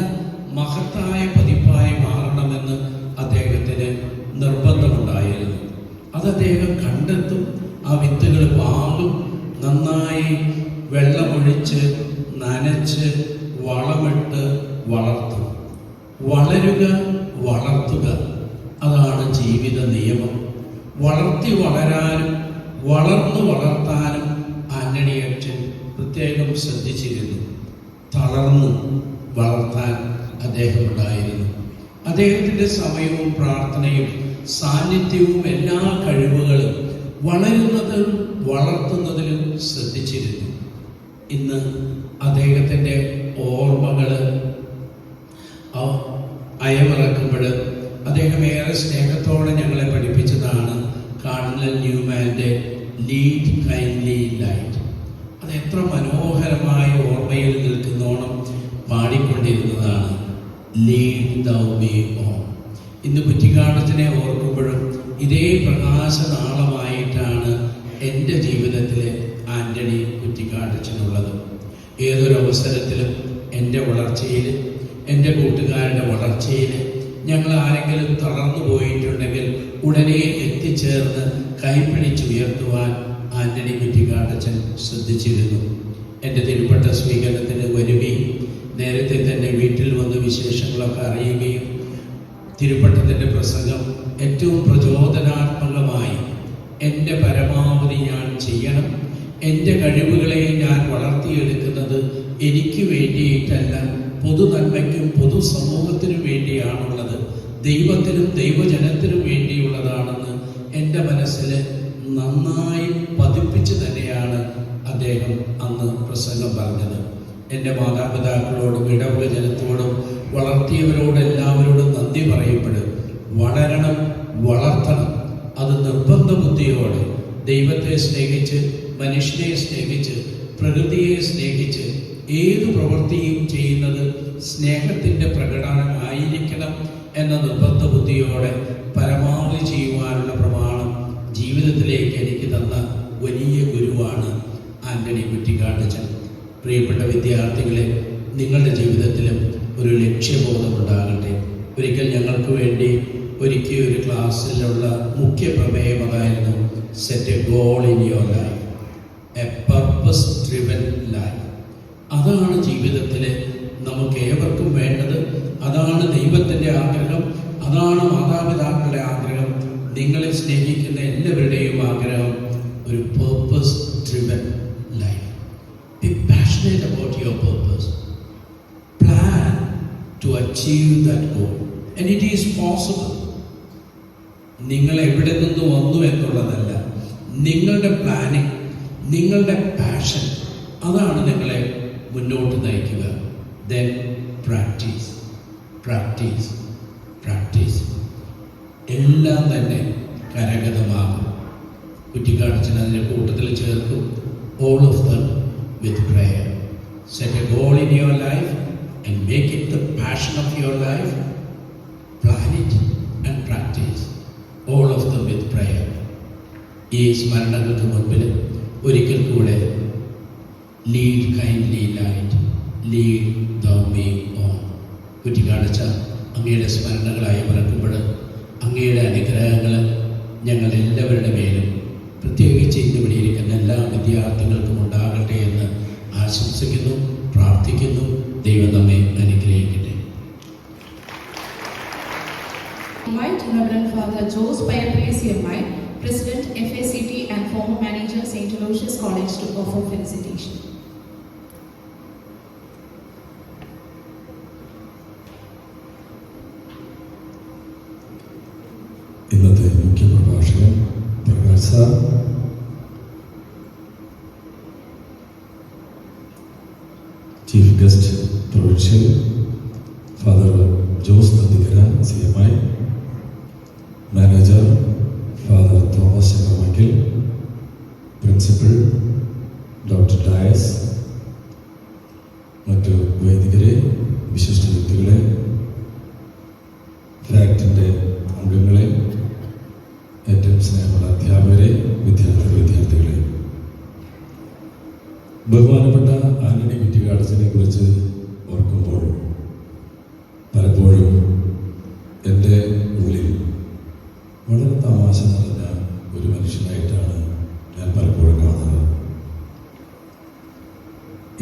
മഹത്തായ പതിപ്പായി മാറണമെന്ന് അദ്ദേഹത്തിന് നിർബന്ധമുണ്ടായിരുന്നു. അത് അദ്ദേഹം കണ്ടെത്തും. ആ വിത്തുകൾ പാകും, നന്നായി വെള്ളമൊഴിച്ച് നനച്ച് വളമിട്ട് വളർത്തും. വളരുക, വളർത്തുക, അതാണ് ജീവിത നിയമം. വളർത്തി വളരാനും വളർന്നു വളർത്താനും ആൻ്റണി അച്ഛൻ പ്രത്യേകം ശ്രദ്ധിച്ചിരുന്നു. തളർന്നു വളർത്താൻ അദ്ദേഹം ഉണ്ടായിരുന്നു. അദ്ദേഹത്തിൻ്റെ സമയവും പ്രാർത്ഥനയും സാന്നിധ്യവും എല്ലാ കഴിവുകളും വളരുന്നതിലും വളർത്തുന്നതിലും ശ്രദ്ധിച്ചിരുന്നു. ഇന്ന് അദ്ദേഹത്തിൻ്റെ ഓർമ്മകൾ അയവിറക്കുമ്പോൾ അദ്ദേഹം ഏറെ സ്നേഹത്തോടെ ഞങ്ങളെ പഠിപ്പിച്ചതാണ് കാർഡിനൽ ന്യൂമാൻ്റെ ലീഡ് കൈൻഡ്ലി ലൈറ്റ്. അത് എത്ര മനോഹരമായ ഓർമ്മയിൽ നിൽക്കുന്നോണം പാടിക്കൊണ്ടിരുന്നതാണ് ലീഡ് ദൗ മീ ഓൺ. ഇന്ന് കുറ്റിക്കാടച്ചനെ ഓർക്കുമ്പോഴും ഇതേ പ്രകാശനാളമായിട്ടാണ് എൻ്റെ ജീവിതത്തിലെ ആൻ്റണി കുറ്റിക്കാടച്ചനുള്ളത്. ഏതൊരവസരത്തിലും എൻ്റെ വളർച്ചയിൽ, എൻ്റെ കൂട്ടുകാരുടെ വളർച്ചയിൽ ഞങ്ങൾ ആരെങ്കിലും തളർന്നു പോയിട്ടുണ്ടെങ്കിൽ ഉടനെ എത്തിച്ചേർന്ന് കൈപിടിച്ചുയർത്തുവാൻ ആൻ്റണി കുറ്റിക്കാടച്ചൻ ശ്രദ്ധിച്ചിരുന്നു. എൻ്റെ തിരുപ്പട്ട സ്വീകരണത്തിന് വരികയും നേരത്തെ തന്നെ വീട്ടിൽ വന്ന് വിശേഷങ്ങളൊക്കെ അറിയുകയും തിരുപ്പട്ടത്തിൻ്റെ പ്രസംഗം ഏറ്റവും പ്രചോദനാത്മകമായി എൻ്റെ പരമാവധി ഞാൻ ചെയ്യണം, എൻ്റെ കഴിവുകളെ ഞാൻ വളർത്തിയെടുക്കുന്നത് എനിക്ക് വേണ്ടിയിട്ടല്ല, പൊതു നന്മയ്ക്കും പൊതുസമൂഹത്തിനും വേണ്ടിയാണുള്ളത്, ദൈവത്തിനും ദൈവജനത്തിനും വേണ്ടിയുള്ളതാണെന്ന് എൻ്റെ മനസ്സിൽ നന്നായി പതിപ്പിച്ച് തന്നെയാണ് അദ്ദേഹം അന്ന് പ്രസംഗം പറഞ്ഞത്. എൻ്റെ മാതാപിതാക്കളോടും ഇടവക ജനത്തോടും വളർത്തിയവരോടെല്ലാവരോടും നന്ദി പറയപ്പെടും. വളരണം, വളർത്തണം, അത് നിർബന്ധ ബുദ്ധിയോടെ ദൈവത്തെ സ്നേഹിച്ച്, മനുഷ്യനെ സ്നേഹിച്ച്, പ്രകൃതിയെ സ്നേഹിച്ച് ഏതു പ്രവൃത്തിയും ചെയ്യുന്നത് സ്നേഹത്തിൻ്റെ പ്രകടനമായിരിക്കണം എന്ന നിർബന്ധ ബുദ്ധിയോടെ പരമാവധി ചെയ്യുവാനുള്ള പ്രമാണം ജീവിതത്തിലേക്ക് എനിക്ക് തന്ന വലിയ ഗുരുവാണ് ആൻ്റണി കുറ്റിക്കാടച്ചൻ. പ്രിയപ്പെട്ട വിദ്യാർത്ഥികളെ, നിങ്ങളുടെ ജീവിതത്തിലും ഒരു ലക്ഷ്യബോധമുണ്ടാകട്ടെ. ഒരിക്കൽ ഞങ്ങൾക്ക് വേണ്ടി ഒരുക്കിയ ഒരു ക്ലാസ്സിലുള്ള മുഖ്യ പ്രമേയം അതായിരുന്നു set a goal in your life, A purpose driven life. അതാണ് ജീവിതത്തിൽ നമുക്ക് ഏവർക്കും വേണ്ടത്. അതാണ് ദൈവത്തിൻ്റെ ആഗ്രഹം, അതാണ് മാതാപിതാക്കളുടെ ആഗ്രഹം, നിങ്ങളെ സ്നേഹിക്കുന്ന എല്ലാവരുടെയും ആഗ്രഹം. ഒരു purpose driven life. Be passionate about your purpose. Plan to achieve that goal and it is possible. നിങ്ങൾ എവിടെ നിന്ന് വന്നു എന്നുള്ളതല്ല, നിങ്ങളുടെ പ്ലാനിങ്, നിങ്ങളുടെ പാഷൻ, അതാണ് നിങ്ങളെ മുന്നോട്ട് നയിക്കുക. Then practice, practice, practice. എല്ലാം തന്നെ കരഗതമാകും. കുറ്റിക്കാടച്ചൻ അതിൻ്റെ കൂട്ടത്തിൽ ചേർക്കും. All of them with prayer. Set a goal in your life and make it the passion of your life. Plan it and practice. All of them with prayer. ഈ സ്മരണകൾക്ക് മുൻപിൽ ഒരിക്കൽ കൂടെ lead kindly light, lead thou me on. കുറ്റിക്കാടച്ച അങ്ങയുടെ സ്മരണകളായി മറക്കുമ്പോൾ അങ്ങയുടെ അനുഗ്രഹങ്ങൾ ഞങ്ങൾ എല്ലാവരുടെ മേലും, പ്രത്യേകിച്ച് ഇന്നിവിടെ ഇരിക്കുന്ന എല്ലാ വിദ്യാർത്ഥികൾക്കും ഉണ്ടാകട്ടെ എന്ന് ആശംസിക്കുന്നു, പ്രാർത്ഥിക്കുന്നു. ദൈവം നമ്മെ അനുഗ്രഹിക്കട്ടെ. Invite Reverend Father Jose Payapre CMI, President FACT and former manager St. Aloysius College, to offer felicitation. ഇന്നത്തെ മുഖ്യ പ്രഭാഷകൻ Prakash sir, chief guest provincial father Jose Nandikaran CMI, manager father Thomas Changamakkal, principal doctor Dias, മറ്റു വൈദികരെ, വിശിഷ്ട വ്യക്തികളെ, ഫാക്ടിൻ്റെ അംഗങ്ങളെ, ഏറ്റവും സ്നേഹമുള്ള അധ്യാപകരെ, വിദ്യാർത്ഥികളെ, ബഹുമാനപ്പെട്ട ആന്റണി കുറ്റിക്കാടച്ചനെ കുറിച്ച് ഓർക്കുമ്പോൾ പലപ്പോഴും എൻ്റെ ഉള്ളിൽ വളരെ തമാശ നിറഞ്ഞ ഒരു മനുഷ്യനായിട്ടാണ് ഞാൻ പലപ്പോഴും കാണുന്നത്.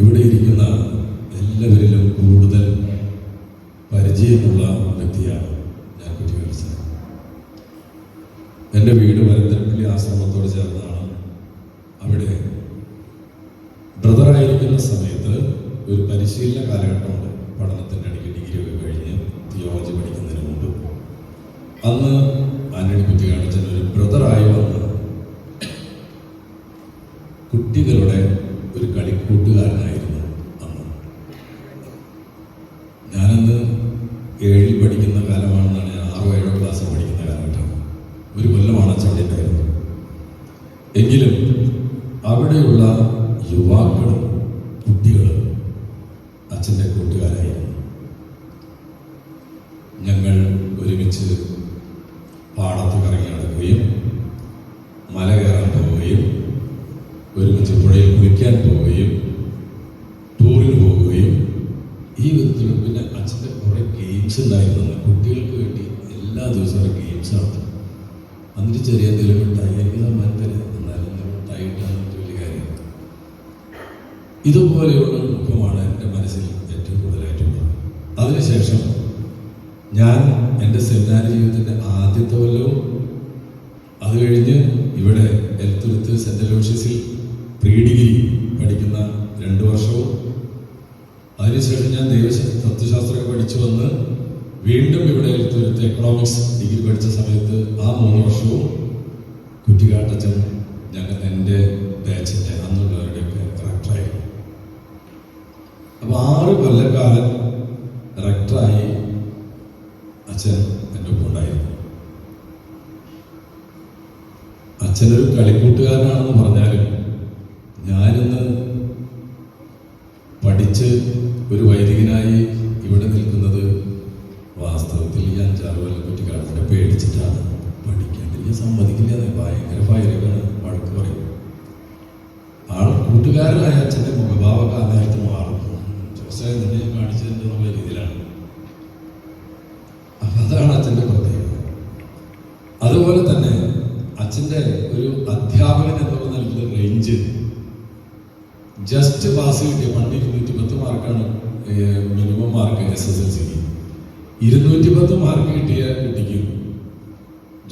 ഇവിടെ ഇരിക്കുന്ന എല്ലാവരിലും കൂടുതൽ പരിചയമുള്ള വ്യക്തിയാണ് ഞാൻ കുറ്റിക്കാടച്ചൻ. എൻ്റെ വീട് വരന്തരപ്പള്ളി ആശ്രമത്തോട് ചേർന്നാണ്. അവിടെ ബ്രദറായിരിക്കുന്ന സമയത്ത് ഒരു പരിശീലന കാലഘട്ടമുണ്ട്. പഠനത്തിൻ്റെ ഇടയ്ക്ക് ഡിഗ്രിയൊക്കെ കഴിഞ്ഞ് തിയോളജി പഠിക്കുന്നതിന് മുമ്പ് അന്ന് ആന്റണി കുറ്റിക്കാടച്ചൻ ഒരു ബ്രദറായി വന്ന് കുട്ടികളുടെ ഒരു കളിക്കൂട്ടുകാരനായിരുന്നു അന്ന്. ഞാനന്ന് 7ൽ പഠിക്കുന്ന കാലമാണെന്നാണ്, ഞാൻ 6ഓ 7ഓ ക്ലാസ്സിൽ പഠിക്കുന്ന കാലഘട്ടം. ഒരു കൊല്ലമാണ് അച്ഛൻ അവിടെ ഉണ്ടായിരുന്നത്. എങ്കിലും അവിടെയുള്ള യുവാക്കളും കുട്ടികളും അച്ഛൻ്റെ കൂട്ടുകാരായിരുന്നു. ഞങ്ങൾ ഒരുമിച്ച് പാടത്ത് കറങ്ങി നടക്കുകയും മല കയറാൻ പോവുകയും ഒരുമിച്ച് പുഴയിൽ കുളിക്കാൻ പോവുകയും ടൂറിന് പോവുകയും ഈ വിധത്തിലും പിന്നെ അച്ഛൻ്റെ കുറേ ഗെയിംസ് ഉണ്ടായിരുന്നു. കുട്ടികൾക്ക് വേണ്ടി എല്ലാ ദിവസവും ഗെയിംസ് നടത്തും. എന്നിട്ട് ചെറിയ എന്തെങ്കിലും മിഠായി, എനിക്ക് സമ്മാനത്തിന് എന്നാലും മിഠായി കിട്ടാൻ വലിയ കാര്യം. ഇതുപോലെയുള്ള മുഖമാണ് എൻ്റെ മനസ്സിൽ ഏറ്റവും കൂടുതലായിട്ടുള്ളത്. അതിനുശേഷം ഞാൻ എൻ്റെ സെമിനാരി ജീവിതത്തിൻ്റെ ആദ്യത്തെ കൊല്ലവും അത് കഴിഞ്ഞ് ഇവിടെ എൽത്തുരുത്ത് സെൻറ്റ് അലോഷ്യസിൽ പ്രീ ഡിഗ്രി പഠിക്കുന്ന 2 വർഷവും, അതിനുശേഷം ഞാൻ തത്വശാസ്ത്രമൊക്കെ പഠിച്ചു വന്ന് വീണ്ടും ഇവിടെ എൽത്തുരുത്ത് എക്കണോമിക്സ് ഡിഗ്രി പഠിച്ച സമയത്ത് ആ 3 വർഷവും കുറ്റിക്കാടച്ചൻ എൻ്റെ ബാച്ചിൻ്റെ അന്നുള്ളവരുടെയൊക്കെ റെക്ടറായിരുന്നു. അപ്പോൾ 6 കൊല്ലക്കാലം റെക്ടറായി അച്ഛൻ എൻ്റെ ഒപ്പം ഉണ്ടായിരുന്നു. അച്ഛനൊരു കളിക്കൂട്ടുകാരനാണെന്ന് പറഞ്ഞാലും ഞാനിന്ന് പഠിച്ച് ഒരു വൈദികനായി ഇവിടെ നിൽക്കുന്നത് വാസ്തവത്തിൽ ഈ 5-6 കൊല്ലം കുറ്റിക്കാടത്തിനെ പേടിച്ചിട്ടാണ്. പഠിക്കാണ്ടിരിക്കാൻ സമ്മതിക്കില്ല, ഭയങ്കര ഫയലുകളാണ്, വഴക്ക് പറയും. കൂട്ടുകാരനായ അച്ഛൻ്റെ മുഖഭാവമൊക്കെ ആ നേരത്ത് മാറും. ജോസായി തന്നെ കാണിച്ചതിൻ്റെ എന്നുള്ള രീതിയിലാണ്. അതാണ് അച്ഛൻ്റെ പ്രത്യേകത. അതുപോലെ തന്നെ അച്ഛൻ്റെ ഒരു അധ്യാപകൻ എന്നുള്ള നൽകുന്ന റേഞ്ച് ജസ്റ്റ് പാസ് കിട്ടിയ പണ്ട് 210 മാർക്കാണ് മിനിമം മാർക്ക് SSLCക്ക്. 210 മാർക്ക് കിട്ടിയ കുട്ടിക്കും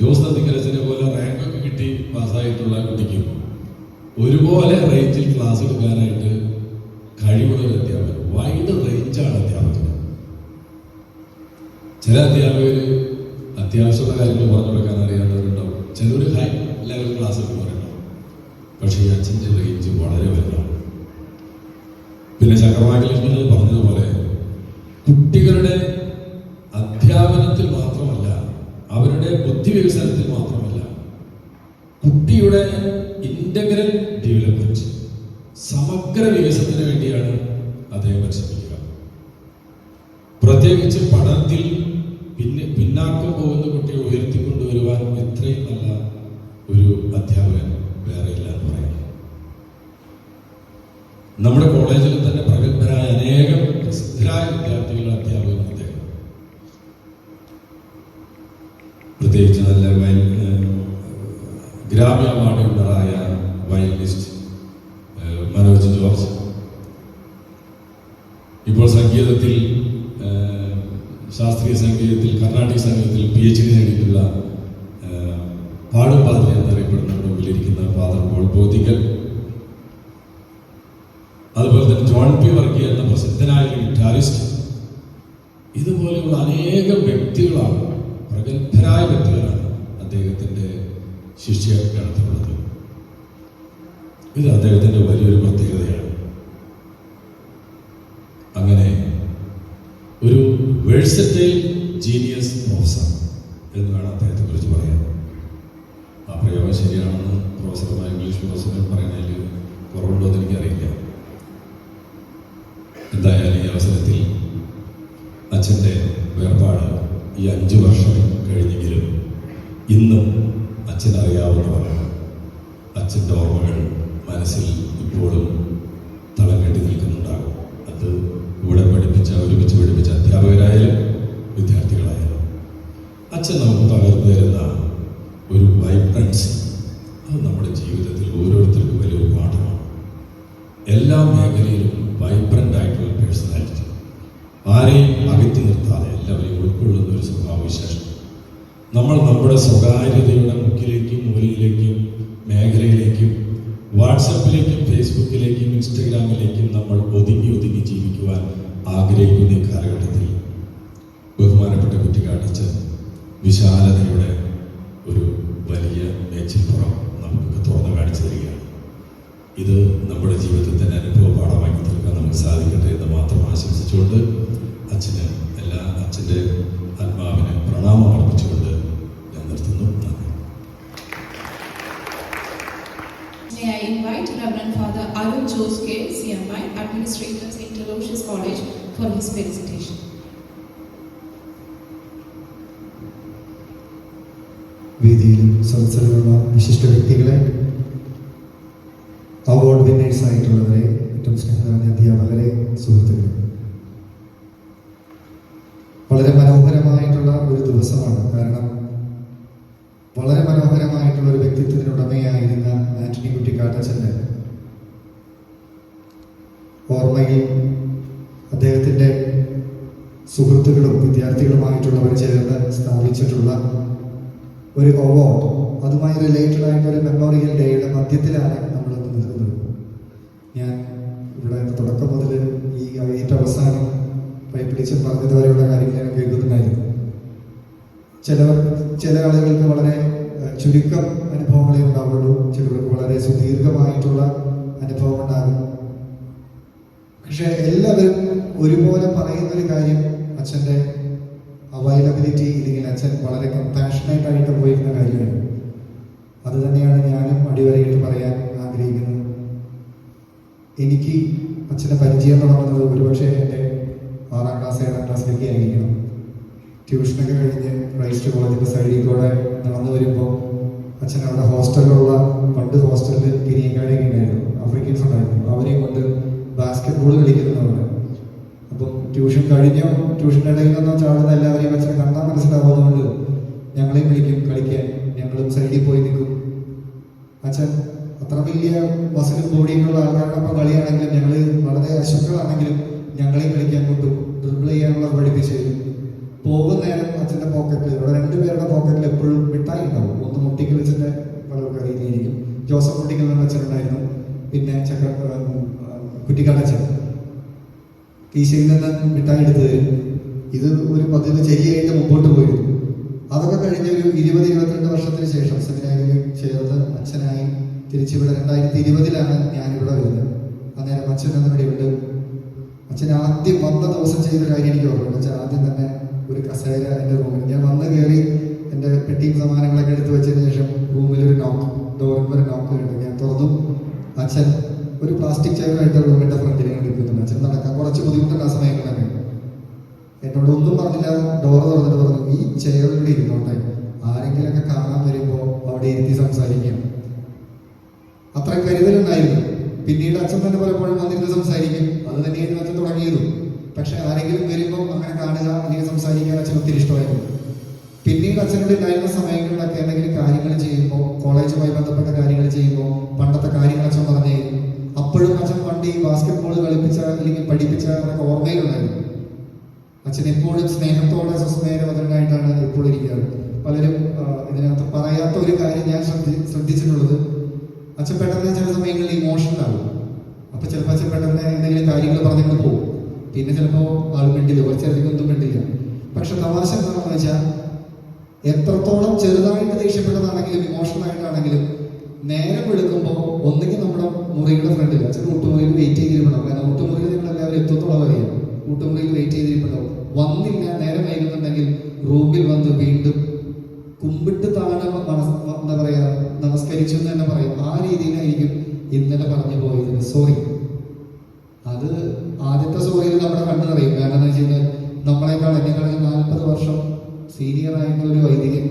ജോസ് നദിക്കരച്ചനെ പോലെ റാങ്കൊക്കെ കിട്ടി പാസ്സായിട്ടുള്ള കുട്ടിക്കും ഒരുപോലെ റേഞ്ചിൽ ക്ലാസ് എടുക്കാനായിട്ട് കഴിവുള്ള ഒരു അധ്യാപകർ. വൈഡ് റേഞ്ചാണ് അധ്യാപകർ. ചില അധ്യാപകർ അത്യാവശ്യമുള്ള കാര്യങ്ങൾ പറഞ്ഞു കൊടുക്കാൻ അറിയാവുന്നവരുണ്ടാവും, ചിലർ ഹൈ ലെവൽ ക്ലാസ് എടുക്കുന്നവരുണ്ടാവും. പക്ഷേ ഈ അച്ഛൻ്റെ റേഞ്ച് വളരെ വലുതാണ്. പിന്നെ ചക്രവാകിലക്ഷ്മി പറഞ്ഞതുപോലെ കുട്ടികളുടെ അധ്യാപനത്തിൽ മാത്രമല്ല, അവരുടെ ബുദ്ധി വികസനത്തിൽ മാത്രമല്ല, കുട്ടിയുടെ ഇന്റഗ്രൽ ഡെവലപ്മെന്റ്, സമഗ്ര വികസനത്തിന് വേണ്ടിയാണ് അദ്ദേഹം പരിശ്രമിക്കുക. പ്രത്യേകിച്ച് പഠനത്തിൽ പിന്നാക്കം പോകുന്ന കുട്ടിയെ ഉയർത്തിക്കൊണ്ടുവരുവാൻ ഇത്രയും നല്ല ഒരു അധ്യാപകൻ വേറെ ഇല്ല എന്ന് പറയാം. നമ്മുടെ കോളേജിൽ തന്നെ പ്രഗത്ഭരായ അനേകം പ്രസിദ്ധരായ വിദ്യാർത്ഥികളുടെ അധ്യാപകൻ അദ്ദേഹം. പ്രത്യേകിച്ച് നല്ല ഗ്രാമ്യ അവാർഡ് വിന്നറായ വയലിനിസ്റ്റ് മനോജ് ജോർജ്, ഇപ്പോൾ സംഗീതത്തിൽ ശാസ്ത്രീയ സംഗീതത്തിൽ കർണാടിക് സംഗീതത്തിൽ PhD നേടിയിട്ടുള്ള പാടും പാതിരി എന്നറിയപ്പെടുന്ന മുമ്പിലിരിക്കുന്ന ഫാദർ പോൾ ബോധികൽ, അതുപോലെ തന്നെ ജോൺ പി വർഗീയ എന്ന പ്രസിദ്ധനായ ഗിറ്റാറിസ്റ്റ്, ഇതുപോലെയുള്ള അനേകം വ്യക്തികളാണ്, പ്രഗത്ഭരായ വ്യക്തികളാണ് അദ്ദേഹത്തിൻ്റെ ശിഷ്യഗണത്തിലുള്ളത്. ഇത് അദ്ദേഹത്തിൻ്റെ വലിയൊരു പ്രത്യേകതയാണ്. അങ്ങനെ ഒരു വേഴ്സറ്റൈൽ ജീനിയസ് പ്രൊഫസർ എന്ന് വേണം അദ്ദേഹത്തെ കുറിച്ച് പറയാൻ. ആ പ്രയോഗം ശരിയാണെന്ന് പ്രൊഫസർമാർ, ഇംഗ്ലീഷ് പ്രൊഫസർ പറയുന്നതിൽ കുറവുണ്ടോ എന്ന് എനിക്കറിയില്ല. എന്തായാലും ഈ അവസരത്തിൽ അച്ഛൻ്റെ വേർപാട് ഈ 5 വർഷം കഴിഞ്ഞെങ്കിലും ഇന്നും അച്ഛനറിയാവുന്നവർ, അച്ഛൻ്റെ ഓർമ്മകൾ മനസ്സിൽ ഇപ്പോഴും തളം കെട്ടി നിൽക്കുന്നുണ്ടാകും. അത് ഇവിടെ ഒരുമിച്ച് പഠിപ്പിച്ച അധ്യാപകരായാലും വിദ്യാർത്ഥികളായാലും അച്ഛൻ നമുക്ക് പകർന്നു തരുന്ന ഒരു വൈബ്രൻസ്, അത് നമ്മുടെ ജീവിതത്തിൽ ഓരോരുത്തർക്കും വലിയൊരു പാഠമാണ്. എല്ലാ മേഖലയിലും വൈബ്രൻ്റ് ആയിട്ടുള്ള പേഴ്സണാലിറ്റി, ആരെയും അകറ്റി നിർത്താതെ എല്ലാവരെയും ഉൾക്കൊള്ളുന്ന ഒരു സ്വഭാവവിശേഷം. നമ്മൾ നമ്മുടെ സ്വകാര്യതയുടെ മുക്കിലേക്കും മൂലയിലേക്കും മേഖലയിലേക്കും വാട്സപ്പിലേക്കും ഫേസ്ബുക്കിലേക്കും ഇൻസ്റ്റഗ്രാമിലേക്കും നമ്മൾ ഒതുങ്ങി ജീവിക്കുവാൻ ആഗ്രഹിക്കുന്ന ഈ കാലഘട്ടത്തിൽ ബഹുമാനപ്പെട്ട കുറ്റിക്കാട്ടച്ചൻ വിശാലതയുടെ ഒരു വലിയ മേച്ചിൽപ്പുറം നമുക്കൊക്കെ തുറന്നു കാണിച്ചു തരികയാണ്. ഇത് നമ്മുടെ ജീവിതത്തിൻ്റെ അനുഭവ പാഠമാക്കി തീർക്കാൻ നമുക്ക് സാധിക്കട്ടെ എന്ന് മാത്രം ആശംസിച്ചുകൊണ്ട് അച്ഛൻ്റെ ആത്മാവിന് പ്രണാമം അർപ്പിച്ചുകൊണ്ട് ഞാൻ നിർത്തുന്നു. നന്ദി. May I invite Reverend Father Arun Joske, CMI, Administrator, St. Aloysius College, for his felicitation. വേദിയിലും സദസ്സിലുള്ള വിശിഷ്ട വ്യക്തികളെ, അവാർഡ് വിന്നേഴ്സ് ആയിട്ടുള്ളവരെ, ഏറ്റവും സ്നേഹനിറഞ്ഞ അധ്യാപകരെ, സുഹൃത്തുക്കളെ, വളരെ മനോഹരമായിട്ടുള്ള ഒരു ദിവസമാണ്. കാരണം വളരെ മനോഹരമായിട്ടുള്ള ഒരു വ്യക്തിത്വത്തിനുടമയായിരുന്ന ആന്റണി കുറ്റിക്കാട്ടച്ചൻ്റെ ഓർമ്മയിൽ അദ്ദേഹത്തിൻ്റെ സുഹൃത്തുക്കളും വിദ്യാർത്ഥികളുമായിട്ടുള്ളവർ ചേർന്ന് സ്ഥാപിച്ചിട്ടുള്ള ഒരു അവാർഡ്, അതുമായി റിലേറ്റഡ് ആയിട്ടൊരു മെമ്മോറിയൽ ഡേയുടെ മധ്യത്തിലാണ് നമ്മളിന്ന് നിൽക്കുന്നത്. ഞാൻ ഇവിടെ തുടക്കം മുതൽ ഈ ഏറ്റവും അവസാനം പൈപ്പിടിച്ച് പറഞ്ഞതുവരെയുള്ള കാര്യങ്ങൾ ഞാൻ കേൾക്കുന്നുണ്ടായിരുന്നു. ചില ആളുകൾക്ക് വളരെ ചുരുക്കം അനുഭവങ്ങളെ ഉണ്ടാവുള്ളൂ, ചിലർക്ക് വളരെ സുദീർഘമായിട്ടുള്ള അനുഭവം ഉണ്ടാകും. പക്ഷെ എല്ലാവരും ഒരുപോലെ പറയുന്നൊരു കാര്യം അച്ഛൻ്റെ അവൈലബിലിറ്റി, ഇല്ലെങ്കിൽ അച്ഛൻ വളരെ കമ്പാഷനേറ്റ് ആയിട്ട് പോയിരുന്ന കാര്യമാണ്. അത് തന്നെയാണ് ഞാനും അടിവരയിട്ട് പറയാൻ ആഗ്രഹിക്കുന്നത്. എനിക്ക് അച്ഛനെ പരിചയം തുടങ്ങുന്നത് ഒരുപക്ഷെ എൻ്റെ 6ാം ക്ലാസ് 7ാം ക്ലാസ്സിലേക്ക് ആയിരിക്കണം. ട്യൂഷനൊക്കെ കഴിഞ്ഞ് ക്രൈസ്റ്റ് കോളേജിൻ്റെ സൈഡിൽ കൂടെ നടന്നു വരുമ്പോൾ അച്ഛൻ അവിടെ ഹോസ്റ്റലിലുള്ള, പണ്ട് ഹോസ്റ്റലിൽ കിരിയങ്കാടൊക്കെ ഉണ്ടായിരുന്നു, ആഫ്രിക്കൻസ് ഉണ്ടായിരുന്നു, അവരെയും കൊണ്ട് ബാസ്കറ്റ് കളിക്കുന്നവരുടെ. അപ്പം ട്യൂഷൻ കഴിഞ്ഞോ, ട്യൂഷൻ്റെ ഇടയിൽ നിന്നോ ചാടുന്ന എല്ലാവരെയും അച്ഛനെ കണ്ടാൽ മനസ്സിലാവുന്നതുകൊണ്ട് ഞങ്ങളെയും വിളിക്കും കളിക്കാൻ. ഞങ്ങളും സൈഡിൽ പോയി നിൽക്കും. അച്ഛൻ അത്ര വലിയ മസിലും ബോഡിയുള്ള ആൾക്കാരോടൊപ്പം കളിയാണെങ്കിലും ഞങ്ങൾ വളരെ അശുക്കളാണെങ്കിലും ഞങ്ങളെ കളിക്കാൻ കൊണ്ടും ഡ്രിബിൾ ചെയ്യാനുള്ള പഠിപ്പിച്ച് തരും. പോകുന്ന നേരം അച്ഛൻ്റെ പോക്കറ്റിൽ, ഇവിടെ രണ്ടുപേരുടെ പോക്കറ്റിൽ എപ്പോഴും മിഠായി ഉണ്ടാവും. ഒന്ന് മുട്ടിക്കൽ അച്ഛൻ്റെ വളരെ അറിയുന്നതായിരിക്കും, ജോസഫ് മുട്ടിക്കൽ എന്ന അച്ഛനുണ്ടായിരുന്നു, പിന്നെ കുറ്റിക്കാടച്ഛൻ കീശയിൽ നിന്ന് മിഠായി എടുത്ത് തരും. ഇത് ഒരു പതിവ് ശരിയായിട്ട് മുമ്പോട്ട് പോയിരുന്നു. അതൊക്കെ കഴിഞ്ഞ ഒരു 20-22 വർഷത്തിന് ശേഷം സെമിനാരിയിൽ ചേർന്ന് അച്ഛനായി തിരിച്ചിവിടെ 2020 ഞാനിവിടെ വരുന്നത്. അന്നേരം അച്ഛൻ എന്നിവിടെയുണ്ട്. അച്ഛൻ ആദ്യം വന്ന ദിവസം ചെയ്ത കാര്യം എനിക്ക് ഓർമ്മയുണ്ട്. അച്ഛൻ ആദ്യം തന്നെ ഒരു കസേര എൻ്റെ റൂമിൽ, ഞാൻ വന്ന് കയറി എൻ്റെ പെട്ടിയും സാമാനങ്ങളൊക്കെ എടുത്ത് വെച്ചതിന് ശേഷം റൂമിലൊരു നോക്ക്, ഡോറിൽ നോക്ക് ഉണ്ട്. ഞാൻ തുറന്നു. അച്ഛൻ ഒരു പ്ലാസ്റ്റിക് ചെയറായിട്ട് റൂമിൻ്റെ ഫ്രണ്ടിൽ നിൽക്കുന്നുണ്ട്. അച്ഛൻ നടക്കാൻ കുറച്ച് ബുദ്ധിമുട്ടുണ്ട് ആ സമയങ്ങളൊക്കെ. എന്നോട് ഒന്നും പറഞ്ഞില്ല, ഡോർ തുറന്നിട്ട് പറഞ്ഞു, ഈ ചെയറിലൂടെ ഇരുന്നോട്ടെ, ആരെങ്കിലൊക്കെ കാണാൻ വരുമ്പോൾ അവിടെ ഇരുത്തി സംസാരിക്കാം. അത്ര കരുതലുണ്ടായിരുന്നു. പിന്നീട് അച്ഛൻ തന്നെ പലപ്പോഴും വന്നിരുന്ന് സംസാരിക്കും. അത് തന്നെയായിരുന്നു അച്ഛൻ തുടങ്ങിയതും. പക്ഷെ ആരെങ്കിലും വരുമ്പോൾ അങ്ങനെ കാണുക, അല്ലെങ്കിൽ സംസാരിക്കാൻ അച്ഛൻ ഒത്തിരി ഇഷ്ടമായിരുന്നു. പിന്നീട് അച്ഛനോട് ഉണ്ടായിരുന്ന സമയങ്ങളിലൊക്കെ എന്തെങ്കിലും കാര്യങ്ങൾ ചെയ്യുമ്പോൾ, കോളേജുമായി ബന്ധപ്പെട്ട കാര്യങ്ങൾ ചെയ്യുമ്പോൾ പണ്ടത്തെ കാര്യങ്ങൾ അച്ഛൻ പറഞ്ഞു തരും. അപ്പോഴും അച്ഛൻ പണ്ട് ഈ ബാസ്കറ്റ് ബോൾ കളിപ്പിച്ച അല്ലെങ്കിൽ പഠിപ്പിച്ച ഓർമ്മയിലുണ്ടായിരുന്നു. അച്ഛൻ എപ്പോഴും സ്നേഹത്തോടെ സുസ്നേഹവതനായിട്ടാണ് എപ്പോഴും ഇരിക്കാറ്. പലരും ഇതിനകത്ത് പറയാത്ത ഒരു കാര്യം ഞാൻ ശ്രദ്ധിച്ചിട്ടുള്ളത്, അച്ഛൻ പെട്ടെന്ന് ചില സമയങ്ങളിൽ ഇമോഷണൽ ആകും. അപ്പൊ ചിലപ്പോൾ അച്ഛൻ പെട്ടെന്ന് എന്തെങ്കിലും കാര്യങ്ങൾ പറഞ്ഞുകൊണ്ട് പോകും. പിന്നെ ചിലപ്പോൾ ആൾ മിണ്ടില്ല, കുറച്ചധികം ഒന്നും മിണ്ടില്ല. പക്ഷെ തമാശ എന്താണെന്ന് വെച്ചാൽ, എത്രത്തോളം ചെറുതായിട്ട് ദേഷ്യപ്പെട്ടതാണെങ്കിലും ഇമോഷണൽ ആയിട്ടാണെങ്കിലും നേരം എടുക്കുമ്പോൾ ഒന്നെങ്കിൽ നമ്മുടെ മുറിയുടെ ഫ്രണ്ടിൽ, അച്ഛൻ ഊട്ടുമുറിയിൽ വെയിറ്റ് ചെയ്തിരിക്കണം. കാരണം ഊട്ടുമുറിയിൽ നിങ്ങൾ എല്ലാവരും എത്രത്തോളം അറിയാം. ഊട്ടുമുറിയിൽ വെയിറ്റ് ചെയ്തിരിക്കണം. വന്നില്ല, നേരം വൈകുന്നുണ്ടെങ്കിൽ റൂമിൽ വന്ന് വീണ്ടും കുമ്പിട്ട് താഴെ എന്താ പറയാ, നമസ്കരിച്ചു എന്ന് തന്നെ പറയും. ആ രീതിയിലായിരിക്കും ഇന്നലെ പറഞ്ഞു പോയതിന് സോറി. അത് ആദ്യത്തെ സോറിയിൽ നമ്മുടെ കണ്ണു നിറയും. കാരണം എന്താ വെച്ച് കഴിഞ്ഞാൽ, നമ്മളെക്കാൾ എന്നെക്കാളും 40 വർഷം സീനിയർ ആയിട്ടുള്ള ഒരു വൈദികൻ,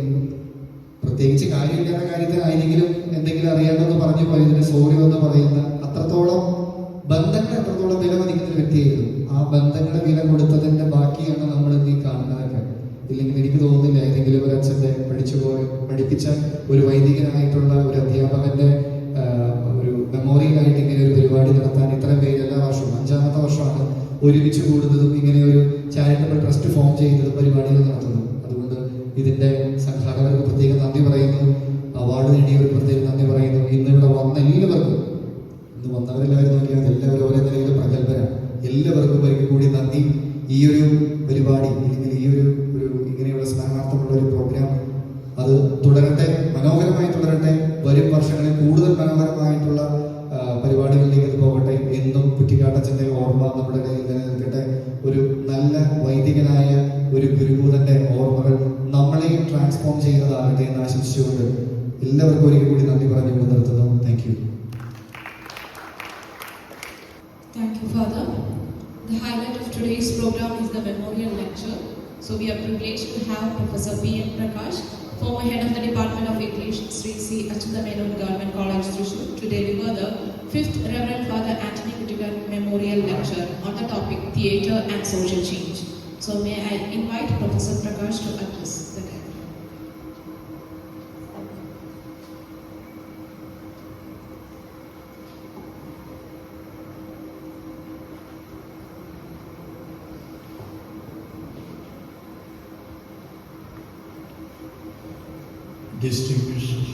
പ്രത്യേകിച്ച് കാര്യമില്ലാത്ത കാര്യത്തിനായെങ്കിലും എന്തെങ്കിലും അറിയാണ്ടെന്ന് പറഞ്ഞു പോയതിന് സോറി എന്ന് പറയുന്ന അത്രത്തോളം ബന്ധങ്ങളെ അത്രത്തോളം വില മതിക്കുന്ന ഒരു വ്യക്തിയായിരുന്നു. ആ ബന്ധങ്ങളെ വില കൊടുത്തതിന്റെ ബാക്കിയാണ് നമ്മൾ ഈ കാണുന്നതൊക്കെ. ഇല്ലെങ്കിൽ എനിക്ക് തോന്നുന്നില്ല ഏതെങ്കിലും ഒരു അച്ഛൻ്റെ പഠിപ്പിച്ച ഒരു വൈദികനായിട്ടുള്ള ഒരു അധ്യാപകന്റെ ഒരു മെമ്മോറിയലായിട്ട് ഇങ്ങനെ ഒരു പരിപാടി നടത്താൻ ഇത്രയും പേര് എല്ലാ വർഷവും 5ാമത്തെ വർഷമാണ് ഒരുമിച്ച് കൂടുന്നതും ഇങ്ങനെ ഒരു ചാരിറ്റബിൾ ട്രസ്റ്റ് ഫോം ചെയ്യുന്നതും പരിപാടികൾ നടത്തുന്നതും. അതുകൊണ്ട് ഇതിന്റെ സംഘാടകർക്ക് പ്രത്യേകം നന്ദി പറയുന്നു. അവാർഡ് നേടിയവർക്ക് പ്രത്യേകം നന്ദി പറയുന്നു. ഇന്നിവിടെ വന്ന എല്ലാവർക്കും, ഇന്ന് വന്നവരെല്ലാവരും നോക്കിയാൽ എല്ലാവരും ഓരോ നിലയിലും പ്രഗത്ഭരാണ്. എല്ലാവർക്കും ഒരിക്കൽ കൂടി നന്ദി. ഈ ഒരു പരിപാടി അല്ലെങ്കിൽ ഈ ഒരു ഇങ്ങനെയുള്ള സ്മരണാർത്ഥമുള്ള ഒരു പ്രോഗ്രാം അത് തുടരട്ടെ, മനോഹരമായി തുടരട്ടെ. വരും വർഷങ്ങളിൽ കൂടുതൽ മനോഹരമായിട്ടുള്ള പരിപാടികളിലേക്ക് ഇത് പോകട്ടെ. എന്നും കുറ്റിക്കാട്ടച്ഛൻ്റെ ഓർമ്മ നമ്മുടെ കയ്യിൽ നിലനിൽക്കട്ടെ. ഒരു നല്ല വൈദികനായ ഒരു ഗുരുഭൂതന്റെ ഓർമ്മകൾ നമ്മളെയും ട്രാൻസ്ഫോം ചെയ്യുന്നതാകട്ടെ എന്ന് ആശംസിച്ചുകൊണ്ട് എല്ലാവർക്കും ഒരിക്കൽ കൂടി നന്ദി പറഞ്ഞുകൊണ്ട് നിർത്തുന്നു. Thank you. Thank you, Father. The highlight of today's program is the memorial lecture. So we are privileged to have Professor P.N. Prakash, former head of the Department of English, Sri C. Achuthamelon Government College, Thrissur, to deliver the 5th Reverend Father Anthony Kuttikat Memorial Lecture on the topic Theatre and Social Change. So may I invite Professor Prakash to address the gathering. Distinguished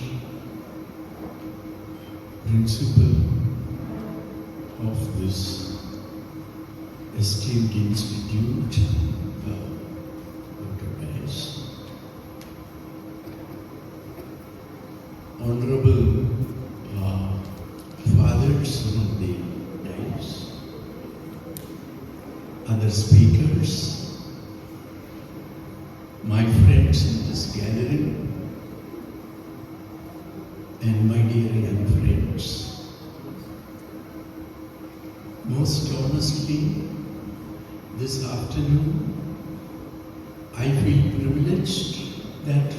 principal of this esteemed institute, Dr. Dias, honorable fathers on the dais, other speakers, my friends in this gathering, and my dear young friends, most honestly, this afternoon I feel privileged that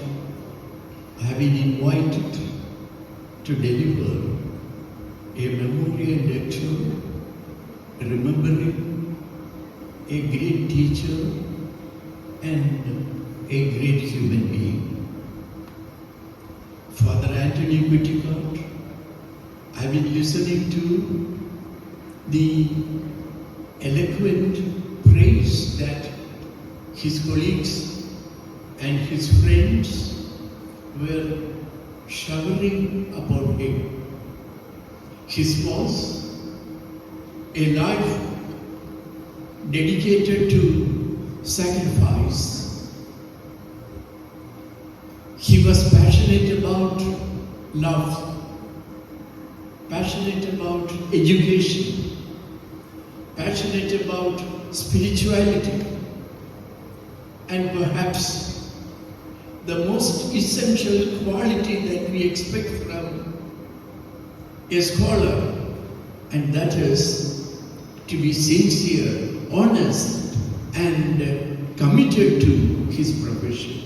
I have been invited to deliver a memorial lecture remembering a great teacher and a great human being. Father Anthony Kuttikat, I been listening to the eloquent praise that his colleagues and his friends were showering upon him. His was a life dedicated to sacrifice. He was passionate about love, passionate about education, passionate about spirituality, and perhaps the most essential quality that we expect from a scholar, and that is to be sincere, honest, and committed to his profession.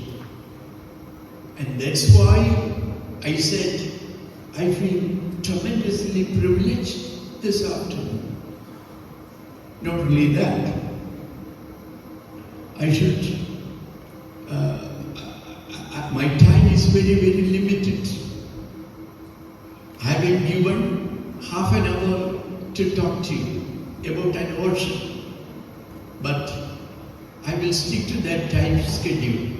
And that's why I said I feel tremendously privileged this afternoon. Not only that, I should, my time is very, very limited. I have been given half an hour to talk to you about an ocean, but I will stick to that time schedule.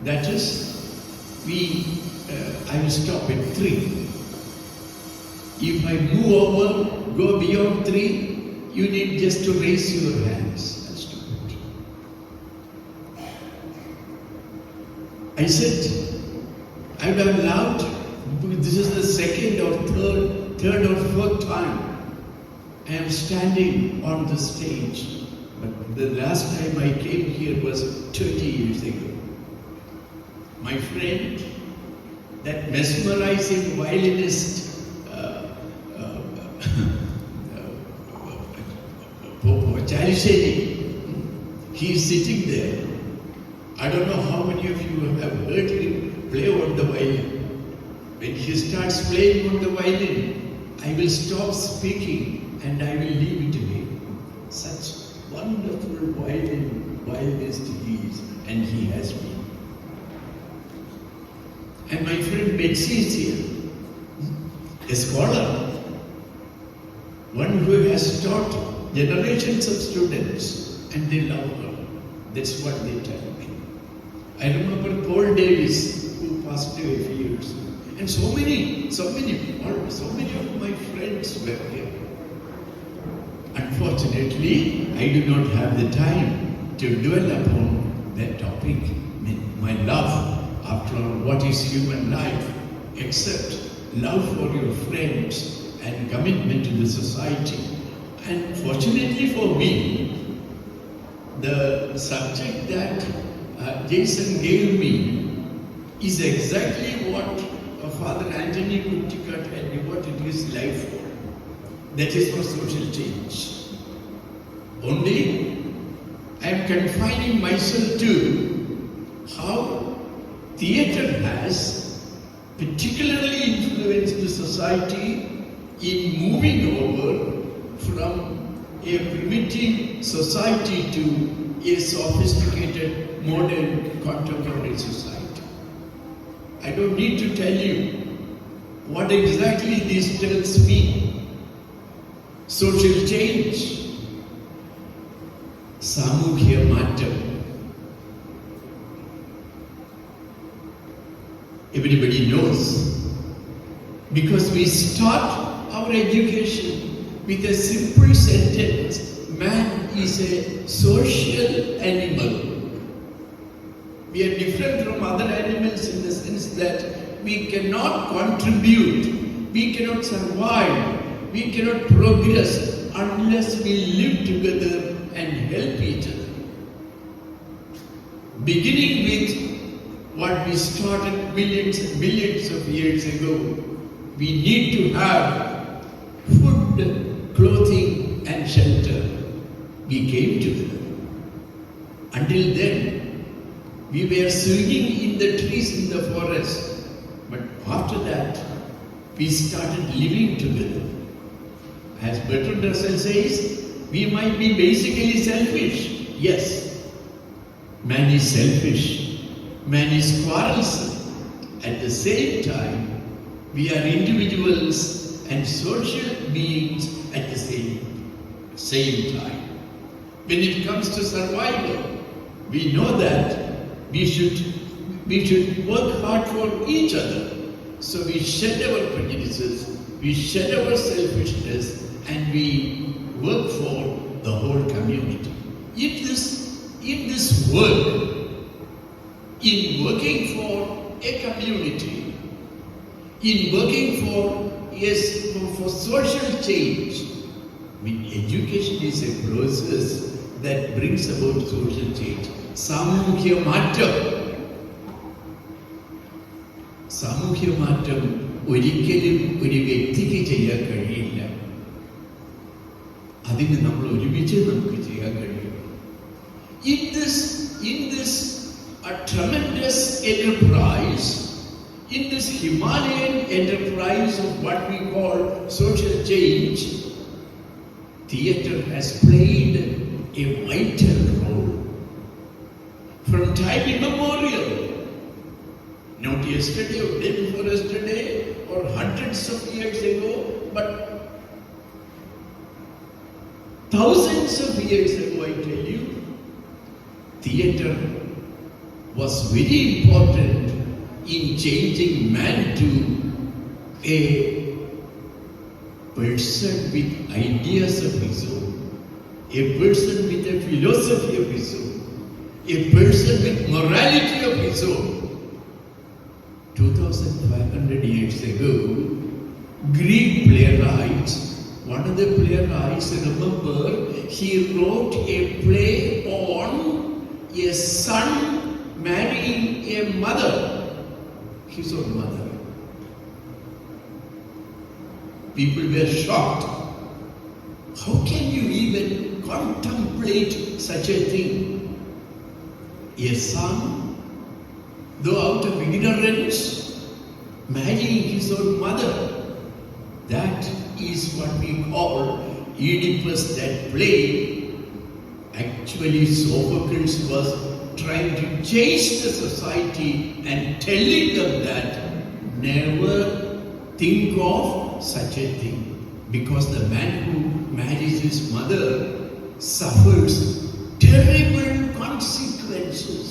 That is, I will stop at 3. If I move over, go beyond 3, you need just to raise your hands. I'll stop it. I said, I would have loved, this is the second or third or fourth time I am standing on the stage. But the last time I came here was 30 years ago. My friend, that mesmerizing violinist, Chaliseni, he is sitting there. I don't know how many of you have heard him play on the violin. When he starts playing on the violin, I will stop speaking and I will leave it to him. Such wonderful violinist he is, and he has been. And my friend Betsy is here, a scholar, one who has taught generations of students, and they love her. That's what they tell me. I remember Paul Davis, who passed away a few years ago. And so many of my friends were here. Unfortunately, I do not have the time to dwell upon that topic. My love, after all, what is human life except love for your friends and commitment to the society? And fortunately for me, the subject that Jason gave me is exactly what Father Anthony Kuttikat had devoted his life for. That is for social change. Only I am confining myself to how theatre has particularly influenced the society in moving over from a primitive society to a sophisticated, modern, contemporary society. I don't need to tell you what exactly these terms mean. Social change, Samukya Mattam. Everybody knows, because we start our education with a simple sentence: man is a social animal. We are different from other animals in the sense that we cannot contribute, we cannot survive, we cannot progress unless we live together and help each other. Beginning with what we started millions and millions of years ago, we need to have food, clothing, and shelter. We came together. Until then, we were swinging in the trees in the forest, but after that, we started living together. As Bertrand Russell says, we might be basically selfish. Yes, man is selfish, man is quarrelsome. At the same time, we are individuals and social beings at the same time. When it comes to survival, we know that we should work hard for each other. So we shed our prejudices, we shed our selfishness, and we work for the whole community. In this work, in working for a community, in working for social change, education is a process that brings about social change. സാമൂഹ്യ മാറ്റം ഒരിക്കലും ഒരു വ്യക്തിക്ക് ചെയ്യാൻ കഴിയില്ല. അതിന് നമ്മൾ ഒരുമിച്ച് നമുക്ക് ചെയ്യാൻ കഴിയും. In this a tremendous enterprise, in this Himalayan enterprise of what we call social change, theatre has played a vital role from time immemorial. Not yesterday or day before yesterday or hundreds of years ago, but thousands of years ago, I tell you, theatre was very important in changing man to a person with ideas of his own, a person with a philosophy of his own, a person with morality of his own. 2,500 years ago, Greek playwrights, one of the playwrights, remember, he wrote a play on a son marrying a mother, his own mother. People were shocked. How can you even contemplate such a thing? A son, though out of ignorance, marrying his own mother. That is what we call Oedipus, that play. Actually, Sophocles was trying to change the society and telling them that never think of such a thing, because the man who marries his mother suffers terrible consequences.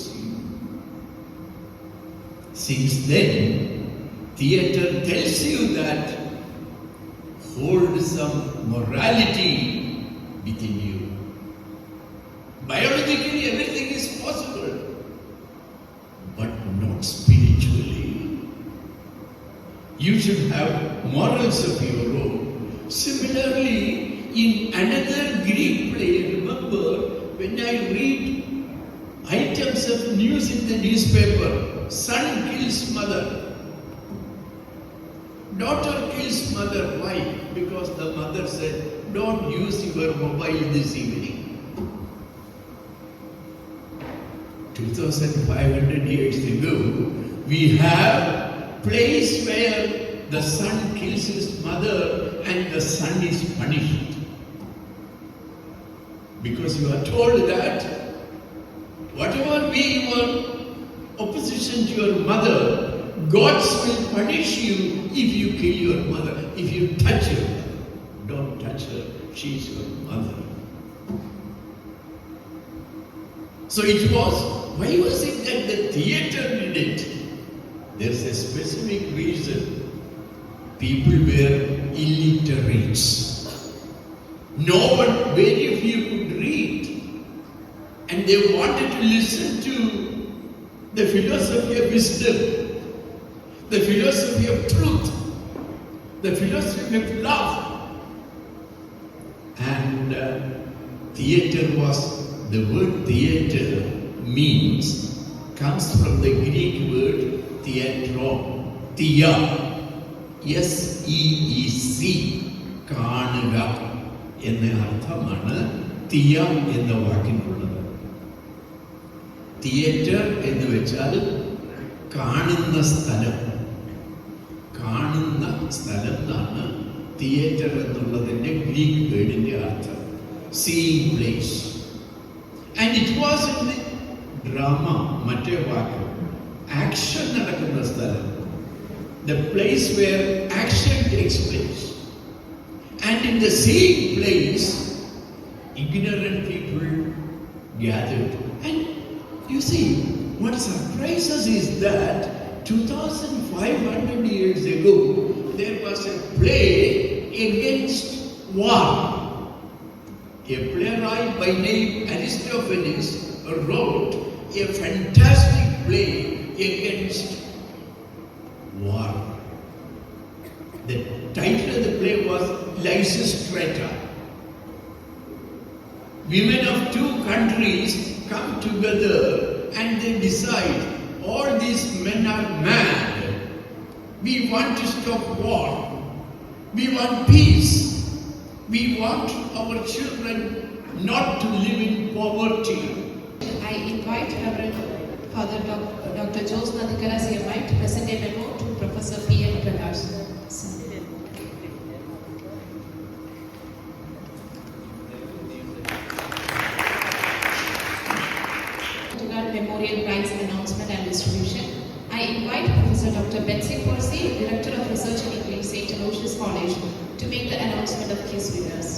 Since then, theatre tells you that hold some morality within you. Biologically, everything is possible, but not spiritually. You should have morals of your own. Similarly, in another Greek play, remember, when I read items of news in the newspaper, son kills mother, daughter kills mother. Why? Because the mother said, don't use your mobile this evening. 2,500 years ago, we have plays where the son kills his mother and the son is punished. Because you are told that whatever be your opposition to your mother, God will punish you if you kill your mother, if you touch her. Don't touch her, she is your mother. So it was, why was it that the theatre did it? There's a specific reason. People were illiterates. No one, very few could read. And they wanted to listen to the philosophy of wisdom, the philosophy of truth, the philosophy of love. And theatre was, the word theatre comes from the Greek word theatron, thea, S-E-E-C, കാണുക എന്ന അർത്ഥമാണ് തിയ എന്ന വാക്കിനുള്ളത്. Theatre എന്ന് വെച്ചാൽ കാണുന്ന സ്ഥലം, കാണുന്ന സ്ഥലം എന്നാണ് തിയേറ്റർ എന്നുള്ളതിൻ്റെ ഗ്രീക്ക് വേർഡിൻ്റെ അർത്ഥം. Seeing place. And it was in the drama, മറ്റേ വാക്ക് ആക്ഷൻ നടക്കുന്ന സ്ഥലം, the place where action takes place. And in the same place, ignorant people gathered. And you see, what surprises is that 2,500 years ago, there was a play against war. A playwright by name Aristophanes wrote a fantastic play against war. The title of the play was Lysistrata. Women of two countries come together and they decide, all these men are mad. We want to stop war. We want peace. We want our children not to live in poverty. I invite Reverend Father Dr. Jose Madhukara CMI to present a memo to Professor P.N. Prakash. Memorial Prize announcement and distribution. I invite Professor Dr. Betsy Percy, Director of Research and English, St. Aloysius College, to make the announcement of quiz winners.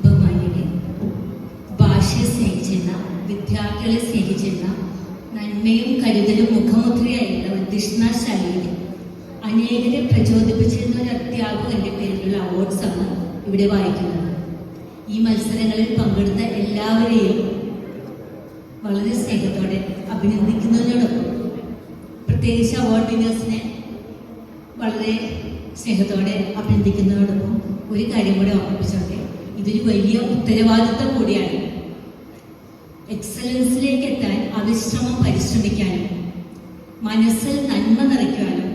ബഹുമാന്യരെ, ഭാഷയെ സ്നേഹിച്ചിരുന്ന, വിദ്യാർത്ഥികളെ സ്നേഹിച്ചിരുന്ന, നന്മയും കരുതലും മുഖമുദ്രയായുള്ള ഒരു ദിഷ്ണാശാലിയുടെ അനേകരെ പ്രചോദിപ്പിച്ചിരുന്ന ഒരു അധ്യാപകന്റെ പേരിലുള്ള awards ആണ് ഇവിടെ വായിക്കുന്നത്. ഈ മത്സരങ്ങളിൽ പങ്കെടുത്ത എല്ലാവരെയും വളരെ സ്നേഹത്തോടെ അഭിനന്ദിക്കുന്നതിനോടൊപ്പം പ്രത്യേകിച്ച് അവാർഡ് വിന്നേഴ്സിനെ വളരെ സ്നേഹത്തോടെ അഭിനന്ദിക്കുന്നതോടൊപ്പം ഒരു കാര്യം കൂടെ ഓർമ്മിപ്പിച്ചോട്ടെ, ഇതൊരു വലിയ ഉത്തരവാദിത്വം കൂടിയാണ്. എക്സലൻസിലേക്ക് എത്താൻ അവിശ്രമം പരിശ്രമിക്കാനും മനസ്സിൽ നന്മ നിറയ്ക്കുവാനും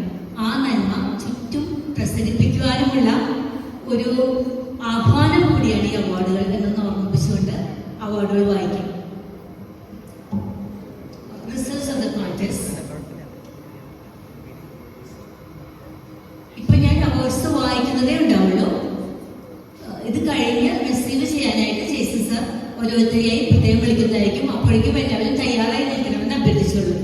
ആ നന്മ ചുറ്റും പ്രസരിപ്പിക്കുവാനുമുള്ള ഒരു ആഹ്വാനം കൂടിയാണ് ഈ അവാർഡുകൾ എന്നൊന്ന് ഓർമ്മിപ്പിച്ചുകൊണ്ട് അവാർഡുകൾ വായിക്കും. Results of the contest. ഇപ്പൊ ഞാൻ അവാർഡ്സ് വായിക്കുന്നതേ ഉണ്ടാവുള്ളൂ. ഇത് കഴിഞ്ഞ് റിസീവ് ചെയ്യാനായിട്ട് ജെയ്സൺ സർ ഓരോരുത്തരെയായി പ്രത്യേകം വിളിക്കുന്നതായിരിക്കും. അപ്പോഴേക്കും എല്ലാവരും തയ്യാറായി നിൽക്കണമെന്ന് അഭ്യർത്ഥിച്ചുള്ളൂ.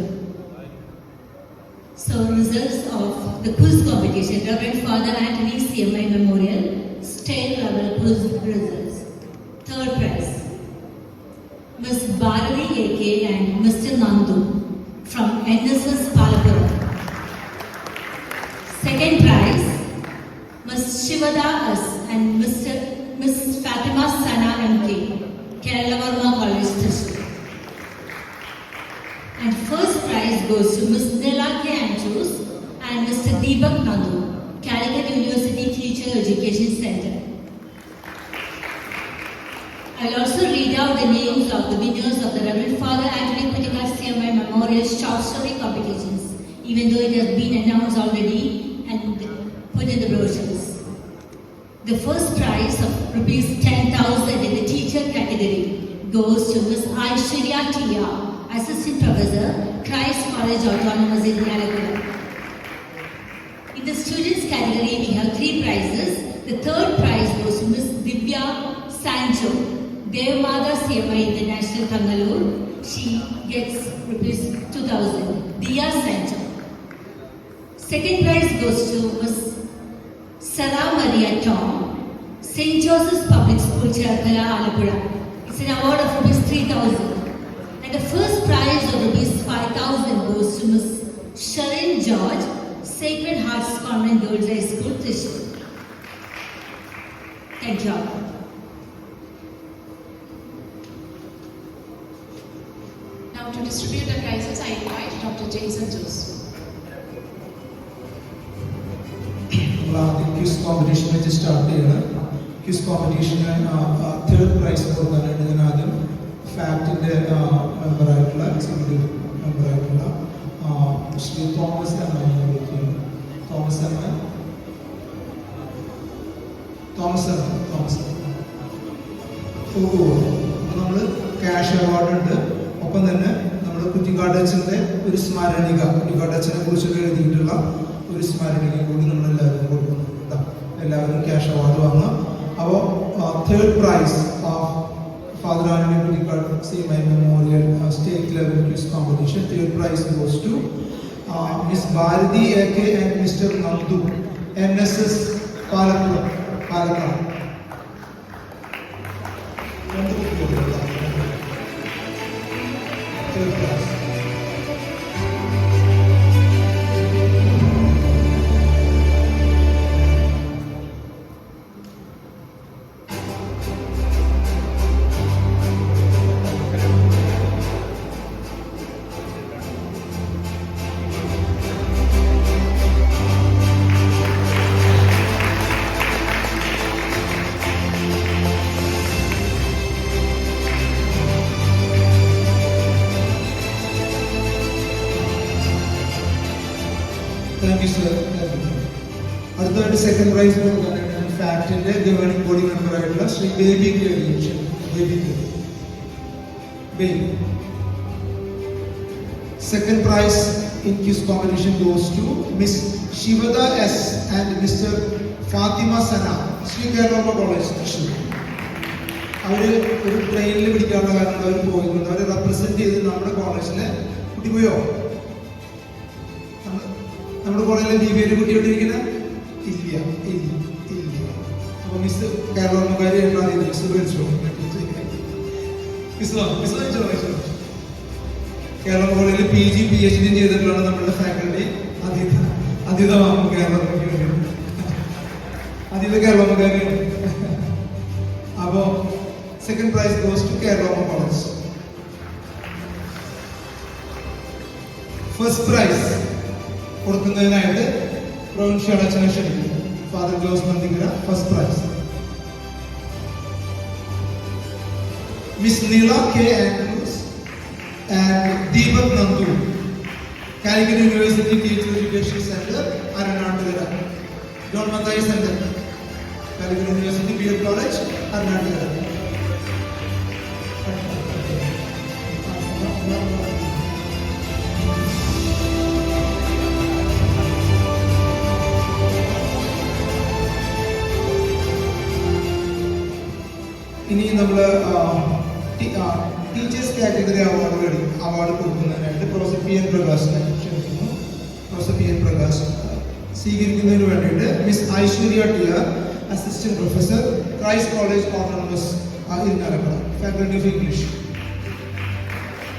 So results of the quiz competition, Reverend Father Anthony CMI Memorial State Level Quiz results. Third prize, Ms. Bharati AK and Mr. Nandu from NSS Palapura. Second prize, Ms. Shivada S and Ms. Fatima Sana MK, Kerala Varma College District. And first prize goes to Ms. Nila K. Andrews and Mr. Deepak Nandu, Calicut University Teacher Education Center. I'll also read out the names of the winners of the Reverend Father Anthony Kuttikar CMI Memorial Short Story Competitions, even though it has been announced already and put in the brochures. The first prize of rupees 10,000 in the teacher category goes to Ms. Aishwarya Tia, Assistant Professor, Christ College Autonomous in Yalakuda. In the students category, we have 3 prizes. The third prize goes to Ms. Divya Sancho, Devmada CMI International, Bangalore. She gets rupees 2,000. Diya Sancho. Second prize goes to Ms. Sarah Maria Tom, St. Joseph's Public School, Cherkala, Alapura. It's an award of rupees 3,000. And the first prize of rupees 5,000 goes to Ms. Sharon George, Sacred Hearts Convent Girls High School, Thrissur. Thank you all. Now to distribute the prizes, I invite Dr. Jason Jose. നമ്മൾ ആദ്യം quiz competition വെച്ച് start ചെയ്യണം. Quiz കോമ്പറ്റീഷന് third prize കൊടുക്കാനായിട്ട് ഞാൻ ആദ്യം ഫാക്റ്റിൻ്റെ മെമ്പറായിട്ടുള്ള executive മെമ്പറായിട്ടുള്ള Shri Thomas എമ്മനെ വിളിക്കുന്നു. Thomas നമ്മൾ cash award ഉണ്ട്. ഒപ്പം തന്നെ നമ്മൾ കുറ്റിക്കാട് അച്ഛൻ്റെ ഒരു സ്മരണിക, കുറ്റിക്കാട് അച്ഛനെ കുറിച്ചൊക്കെ എഴുതിയിട്ടുള്ള ഒരു സ്മരണിക കൂടി നമ്മൾ എല്ലാവരും കൊടുക്കുന്നുണ്ട്. എല്ലാവരും ക്യാഷ് അവാർഡ് വാങ്ങുക. അപ്പോൾ third prize of Father Anthony Kuttikad CMI Memorial State Level Quiz Competition. Third prize goes to Miss Bharati AK and Mr. Nandu, NSS Palakkad. Third prize. Thank you, sir. അടുത്തതായിട്ട് second prize കൊടുക്കാനായിട്ട് ഫാക്ടിന്റെ governing body member ആയിട്ടുള്ള ശ്രീ ബേബിക്ക് Baby. Second prize in quiz competition goes to miss Shivada S and mister Fathima Sana, Shri Kerala college Thrissur. അവര് ഒരു ട്രെയിനിൽ പിടിക്കാനുള്ള കാരണം അവർ പോയിട്ടുണ്ട്. അവരെ റെപ്രസെന്റ് ചെയ്ത് നമ്മുടെ കോളേജിലെ കുട്ടി പോയോ? നമ്മുടെ കോളേജിലെ ബിബിയുടെ കുട്ടിയോട്ടിരിക്കുന്ന ഇല്ല. അപ്പൊ മിസ് കേരളക്കാരി മിസ് വിളിച്ചോ? കേരള കോളേജിൽ PG PhD ചെയ്തിട്ടുള്ള നമ്മുടെ ഫാക്കൽറ്റി അതീതമാകും കേരളക്കാരിയാണ്. അപ്പോ second prize goes to Kerala college. First prize കൊടുക്കുന്നതിനായിട്ട് പ്രൊവിൻഷ്യൽ അച്ഛനെ ക്ഷണിക്കുന്നു. Father Jose Nandikkara, first prize. Miss Neela K Andrews and Deepak Nandu, Calicut university teacher education centre, Aranattukara. John Mathai centre, Calicut university BEd college, Aranattukara. ഇനി നമ്മൾ ടീച്ചേഴ്സ് കാറ്റഗറി അവാർഡ് കൊടുക്കുന്നതിനായിട്ട് പ്രൊഫസർ PN പ്രകാശിനെ ക്ഷണിക്കുന്നു. പ്രൊഫസർ PN പ്രകാശ് സ്വീകരിക്കുന്നതിന് വേണ്ടിയിട്ട് miss Aishwarya TR, assistant professor, Christ college autonomous Irinjalakuda, faculty of English.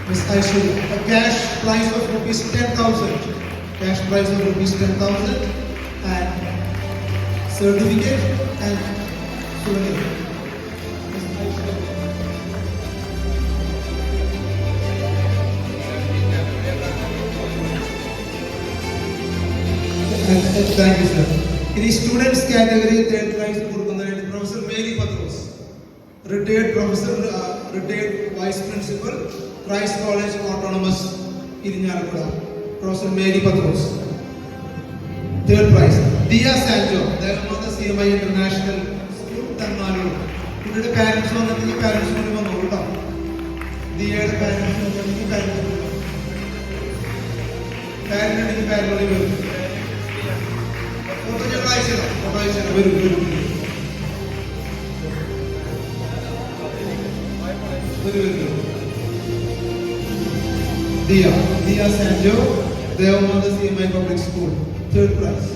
Miss Aishwarya, cash prize of ₹10,000, cash prize of ₹10,000 and certificate and souvenir. Thank you, sir. In the students category, third prize കൊടുക്കുന്നതിനായിട്ട് professor Mary Pathrose, retired professor, retired vice principal, Christ college autonomous Irinjalakuda, professor Mary Pathrose. Third prize Diya Sanjo, Devamatha CMI international school, Thannalur. കുട്ടിയുടെ parents വന്നിട്ടുണ്ടെങ്കിൽ parents കൊണ്ട് വന്നോളൂ കേട്ടോ. ദിയയുടെ parents വന്നിട്ടുണ്ടെങ്കിൽ parents വരും. Photo ഞങ്ങൾ അയച്ചുതരാം. വരും. Diya Sanjo, Devamatha CMI public school, third prize.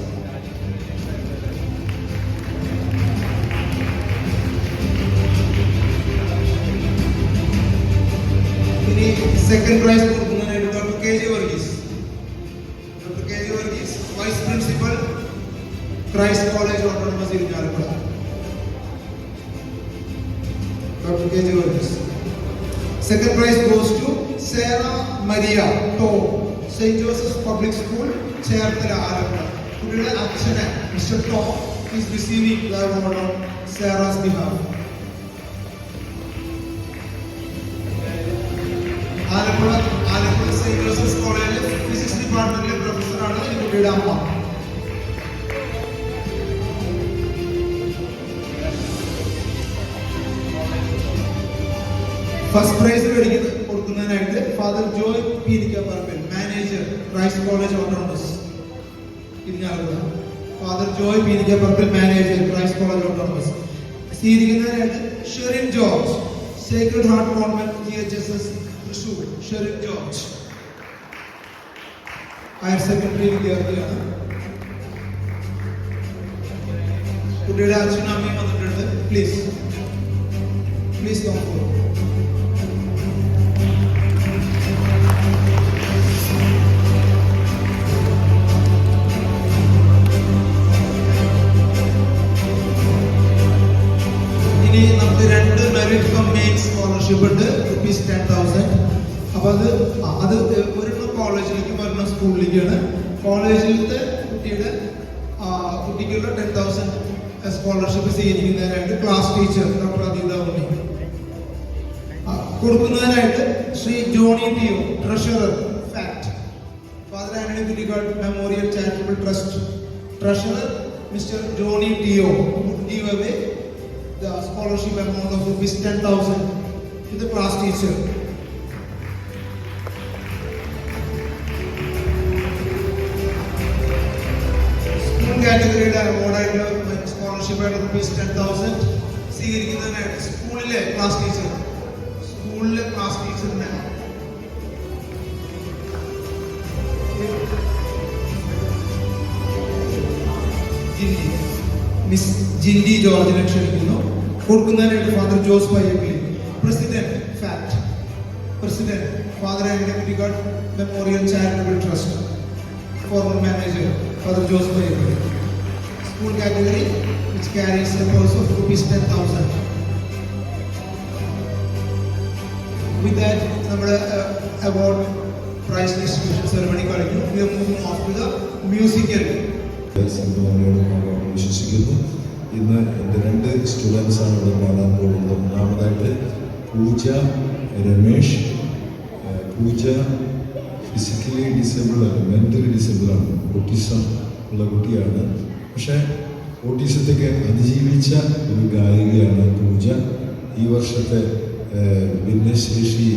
ഇനി സെക്കൻഡ് പ്രൈസ് കൊടുക്കുന്നതിനായിട്ട് doctor KG Varghese, vice principal, Christ college autonomous Irinjalakuda, doctor KG Varghese. Second prize goes to Sarah Maria Tom, St. Joseph's Public School, Cherthala, Alappuzha. Kudiയുടെ അച്ഛനെ Mr. Tom is receiving the award on Sarah's behalf. Alappuzha St. Joseph's കോളേജിലെ physics ഡിപ്പാർട്ട്മെന്റിലെ പ്രൊഫസറാണ് ഈ കുട്ടിയുടെ അമ്മ. First prize കൊടുക്കുന്നതിനായിട്ട് father Joy Peerikkaparambil, manager, Christ college autonomous Irinjalakuda. Father Joy Peerikkaparambil, manager, Christ college autonomous. സ്വീകരിക്കുന്നതിനായിട്ട് Sherin George, Sacred Heart Convent, DHSS, Thrissur, Sherin George. Higher Secondary വിദ്യാർത്ഥിയാണ്. കുട്ടിയുടെ അച്ഛനും അമ്മയും വന്നിട്ടുണ്ട്. Please come forward. ഇനി നമുക്ക് 2 മെറിറ്റ് കം മെയിൻ സ്കോളർഷിപ്പ് ഉണ്ട്, ₹10,000. അപ്പൊ അത് ഒരെണ്ണം കോളേജിലേക്ക് ഒരെണ്ണം സ്കൂളിലേക്കാണ്. കോളേജിലത്തെ കുട്ടിക്കുള്ള 10,000 സ്കോളർഷിപ്പ് സ്വീകരിക്കുന്നതിനായിട്ട് class teacher doctor Aditha Unni കൊടുക്കുന്നതിനായിട്ട് Shri Johny Tiyo, treasurer, FACT, father Antony Kuttikkad memorial charitable trust treasurer mister Johny Tiyo would give away the scholarship amount of ₹10,000 to the class teacher. School കാറ്റഗറിയുടെ അവാർഡായിട്ടുള്ള സ്കോളർഷിപ്പ് ആയിട്ട് ₹10,000 സ്വീകരിക്കുന്നതിനായിട്ട് സ്കൂളിലെ ക്ലാസ് ടീച്ചറിനെ മിസ് ജിൻഡി ജോർജിനെ ക്ഷണിക്കുന്നു. കൊടുക്കുന്നതിനായിട്ട് father Jose Payyappilly, president, FACT, president father Antony Kuttikkad memorial charitable trust, former manager father Jose Payyappilly. School category which carries a purse of ₹10,000. With that, നമ്മുടെ award prize distribution ceremony കഴിഞ്ഞു. We are moving on to the musical. വിശ്വസിക്കുന്നു. ഇന്ന് എൻ്റെ 2 സ്റ്റുഡൻസാണ് ഇവിടെ പാടാൻ പോകുന്നത്. ഒന്നാമതായിട്ട് പൂജ രമേഷ്. പൂജ ഫിസിക്കലി ഡിസേബിൾ അല്ല, മെൻ്റലി ഡിസേബിൾ ആണ്, ഓട്ടിസം ഉള്ള കുട്ടിയാണ്. പക്ഷേ ഓട്ടിസത്തൊക്കെ അതിജീവിച്ച ഒരു ഗായികയാണ് പൂജ. ഈ വർഷത്തെ ഭിന്നശേഷി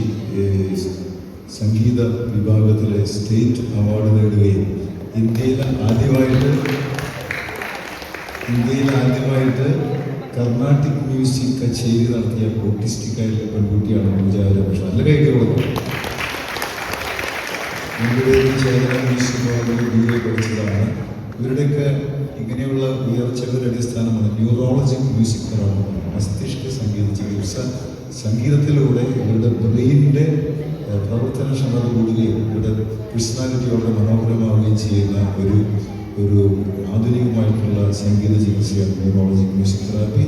സംഗീത വിഭാഗത്തിലെ സ്റ്റേറ്റ് അവാർഡ് നേടുകയും ഇന്ത്യയിൽ ആദ്യമായിട്ട് കർണാട്ടിക് മ്യൂസിക് കച്ചേരി നടത്തിയ ഓട്ടിസ്റ്റിക് ആയിട്ടുള്ള പെൺകുട്ടിയാണ് പൂജ രമേഷ്. നല്ല കൈകൾ കൊടുക്കും. രണ്ടുപേരും ചേർന്ന മ്യൂസിക് കോളേജിൽ BA പഠിച്ചതാണ്. ഇവരുടെയൊക്കെ ഇങ്ങനെയുള്ള ഉയർച്ചകളുടെ അടിസ്ഥാനമാണ് ന്യൂറോളജിക് മ്യൂസിക് തെറാപ്പി, മസ്തിഷ്ക സംഗീത ചികിത്സ. സംഗീതത്തിലൂടെ ഇവരുടെ ബ്രെയിനിൻ്റെ പ്രവർത്തനക്ഷമത കൂടുകയും ഇവരുടെ പേഴ്സണാലിറ്റി വളരെ മനോഹരമാവുകയും ചെയ്യുന്ന ഒരു ആധുനികമായിട്ടുള്ള സംഗീത ചികിത്സയാണ് ന്യൂറോളജിക് മ്യൂസിക് തെറാപ്പി.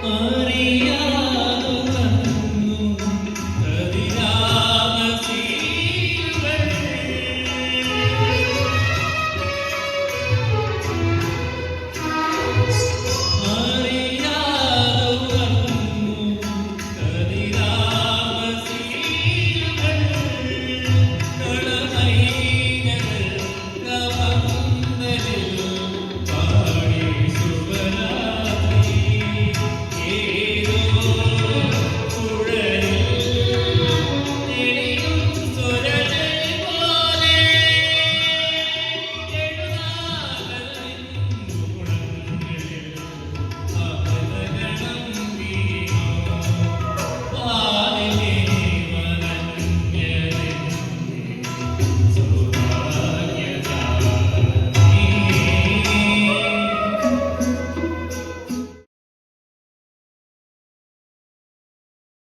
I